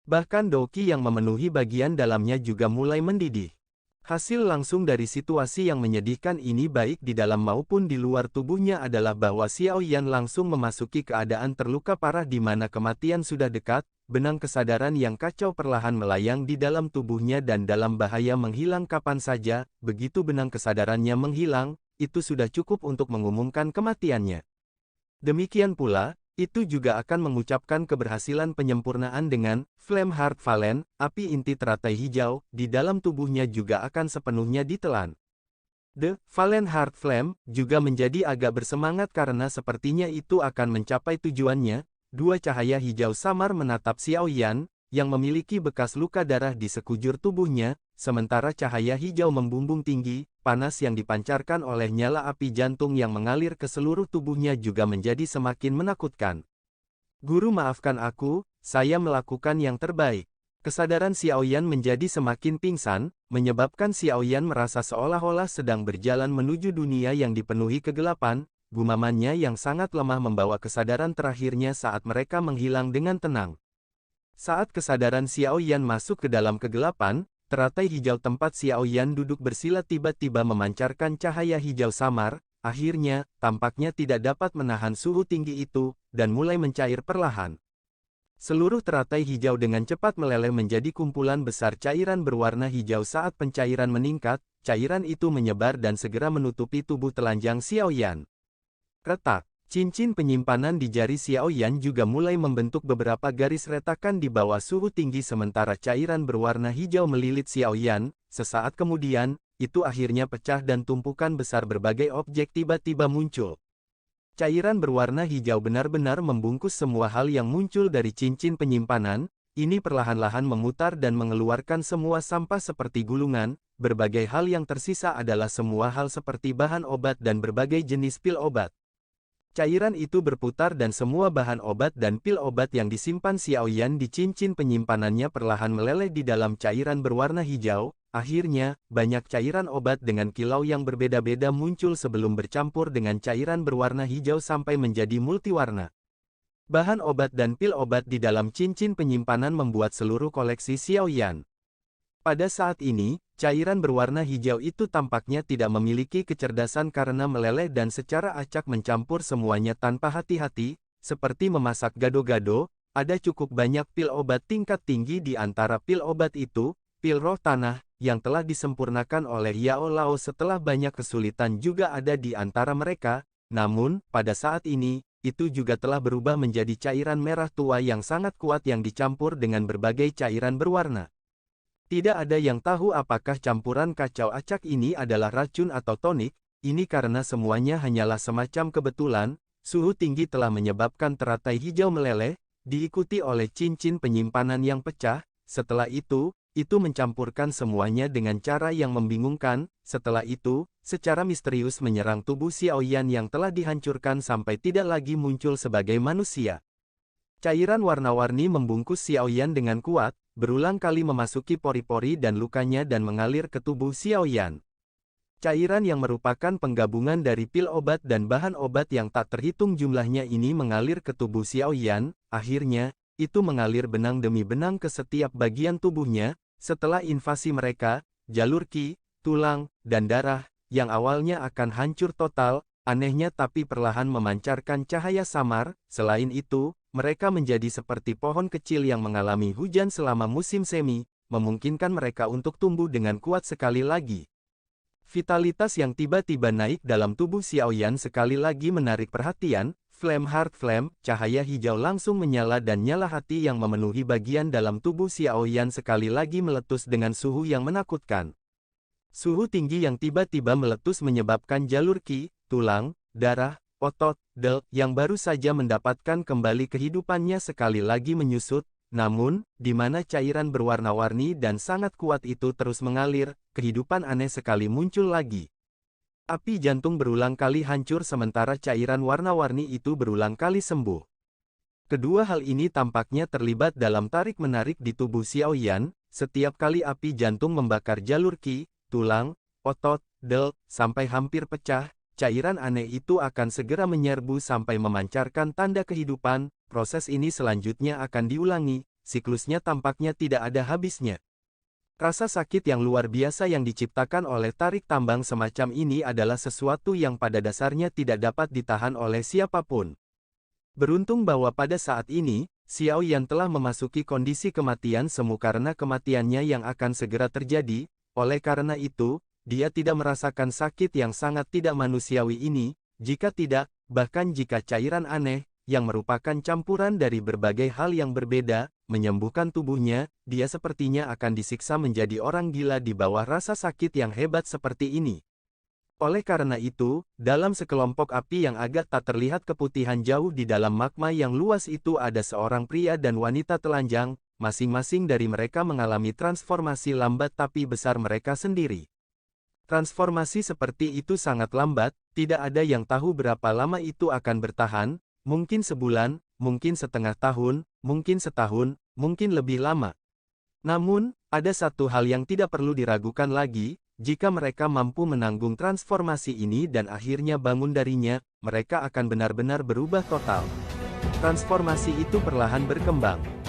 Bahkan Doki yang memenuhi bagian dalamnya juga mulai mendidih. Hasil langsung dari situasi yang menyedihkan ini baik di dalam maupun di luar tubuhnya adalah bahwa Xiao Yan langsung memasuki keadaan terluka parah di mana kematian sudah dekat. Benang kesadaran yang kacau perlahan melayang di dalam tubuhnya dan dalam bahaya menghilang kapan saja. Begitu benang kesadarannya menghilang, itu sudah cukup untuk mengumumkan kematiannya. Demikian pula, itu juga akan mengucapkan keberhasilan penyempurnaan dengan Flame Heart Valen, api inti teratai hijau, di dalam tubuhnya juga akan sepenuhnya ditelan. The Valen Heart Flame juga menjadi agak bersemangat karena sepertinya itu akan mencapai tujuannya. Dua cahaya hijau samar menatap Xiao Yan, yang memiliki bekas luka darah di sekujur tubuhnya, sementara cahaya hijau membumbung tinggi, panas yang dipancarkan oleh nyala api jantung yang mengalir ke seluruh tubuhnya juga menjadi semakin menakutkan. Guru, maafkan aku, saya melakukan yang terbaik. Kesadaran Xiaoyan menjadi semakin pingsan, menyebabkan Xiaoyan merasa seolah-olah sedang berjalan menuju dunia yang dipenuhi kegelapan. Gumamannya yang sangat lemah membawa kesadaran terakhirnya saat mereka menghilang dengan tenang. Saat kesadaran Xiaoyan masuk ke dalam kegelapan, teratai hijau tempat Xiaoyan duduk bersila tiba-tiba memancarkan cahaya hijau samar. Akhirnya, tampaknya tidak dapat menahan suhu tinggi itu, dan mulai mencair perlahan. Seluruh teratai hijau dengan cepat meleleh menjadi kumpulan besar cairan berwarna hijau. Saat pencairan meningkat, cairan itu menyebar dan segera menutupi tubuh telanjang Xiaoyan. Retak, cincin penyimpanan di jari Xiaoyan juga mulai membentuk beberapa garis retakan di bawah suhu tinggi sementara cairan berwarna hijau melilit Xiaoyan. Sesaat kemudian, itu akhirnya pecah dan tumpukan besar berbagai objek tiba-tiba muncul. Cairan berwarna hijau benar-benar membungkus semua hal yang muncul dari cincin penyimpanan. Ini perlahan-lahan memutar dan mengeluarkan semua sampah seperti gulungan. Berbagai hal yang tersisa adalah semua hal seperti bahan obat dan berbagai jenis pil obat. Cairan itu berputar dan semua bahan obat dan pil obat yang disimpan Xiaoyan di cincin penyimpanannya perlahan meleleh di dalam cairan berwarna hijau. Akhirnya, banyak cairan obat dengan kilau yang berbeda-beda muncul sebelum bercampur dengan cairan berwarna hijau sampai menjadi multiwarna. Bahan obat dan pil obat di dalam cincin penyimpanan membuat seluruh koleksi Xiaoyan. Pada saat ini, cairan berwarna hijau itu tampaknya tidak memiliki kecerdasan karena meleleh dan secara acak mencampur semuanya tanpa hati-hati, seperti memasak gado-gado. Ada cukup banyak pil obat tingkat tinggi di antara pil obat itu, pil roh tanah, yang telah disempurnakan oleh Yao Lao setelah banyak kesulitan juga ada di antara mereka. Namun, pada saat ini, itu juga telah berubah menjadi cairan merah tua yang sangat kuat yang dicampur dengan berbagai cairan berwarna. Tidak ada yang tahu apakah campuran kacau acak ini adalah racun atau tonik. Ini karena semuanya hanyalah semacam kebetulan. Suhu tinggi telah menyebabkan teratai hijau meleleh, diikuti oleh cincin penyimpanan yang pecah. Setelah itu mencampurkan semuanya dengan cara yang membingungkan. Setelah itu, secara misterius menyerang tubuh Xiaoyan yang telah dihancurkan sampai tidak lagi muncul sebagai manusia. Cairan warna-warni membungkus Xiaoyan dengan kuat, berulang kali memasuki pori-pori dan lukanya dan mengalir ke tubuh Xiaoyan. Cairan yang merupakan penggabungan dari pil obat dan bahan obat yang tak terhitung jumlahnya ini mengalir ke tubuh Xiaoyan. Akhirnya, itu mengalir benang demi benang ke setiap bagian tubuhnya. Setelah invasi mereka, jalur ki, tulang, dan darah, yang awalnya akan hancur total, anehnya tapi perlahan memancarkan cahaya samar. Selain itu, mereka menjadi seperti pohon kecil yang mengalami hujan selama musim semi, memungkinkan mereka untuk tumbuh dengan kuat sekali lagi. Vitalitas yang tiba-tiba naik dalam tubuh Xiaoyan sekali lagi menarik perhatian. Flame Heart Flame, cahaya hijau langsung menyala dan nyala hati yang memenuhi bagian dalam tubuh Xiaoyan sekali lagi meletus dengan suhu yang menakutkan. Suhu tinggi yang tiba-tiba meletus menyebabkan jalur ki, tulang, darah, otot, del, yang baru saja mendapatkan kembali kehidupannya sekali lagi menyusut. Namun, di mana cairan berwarna-warni dan sangat kuat itu terus mengalir, kehidupan aneh sekali muncul lagi. Api jantung berulang kali hancur sementara cairan warna-warni itu berulang kali sembuh. Kedua hal ini tampaknya terlibat dalam tarik-menarik di tubuh Xiaoyan. Setiap kali api jantung membakar jalur ki, tulang, otot, del, sampai hampir pecah, cairan aneh itu akan segera menyerbu sampai memancarkan tanda kehidupan. Proses ini selanjutnya akan diulangi, siklusnya tampaknya tidak ada habisnya. Rasa sakit yang luar biasa yang diciptakan oleh tarik tambang semacam ini adalah sesuatu yang pada dasarnya tidak dapat ditahan oleh siapapun. Beruntung bahwa pada saat ini, Xiaoyan telah memasuki kondisi kematian semu karena kematiannya yang akan segera terjadi. Oleh karena itu, dia tidak merasakan sakit yang sangat tidak manusiawi ini. Jika tidak, bahkan jika cairan aneh, yang merupakan campuran dari berbagai hal yang berbeda, menyembuhkan tubuhnya, dia sepertinya akan disiksa menjadi orang gila di bawah rasa sakit yang hebat seperti ini. Oleh karena itu, dalam sekelompok api yang agak tak terlihat keputihan jauh di dalam magma yang luas itu ada seorang pria dan wanita telanjang, masing-masing dari mereka mengalami transformasi lambat tapi besar mereka sendiri. Transformasi seperti itu sangat lambat, tidak ada yang tahu berapa lama itu akan bertahan, mungkin sebulan, mungkin setengah tahun, mungkin setahun, mungkin lebih lama. Namun, ada satu hal yang tidak perlu diragukan lagi, jika mereka mampu menanggung transformasi ini dan akhirnya bangun darinya, mereka akan benar-benar berubah total. Transformasi itu perlahan berkembang.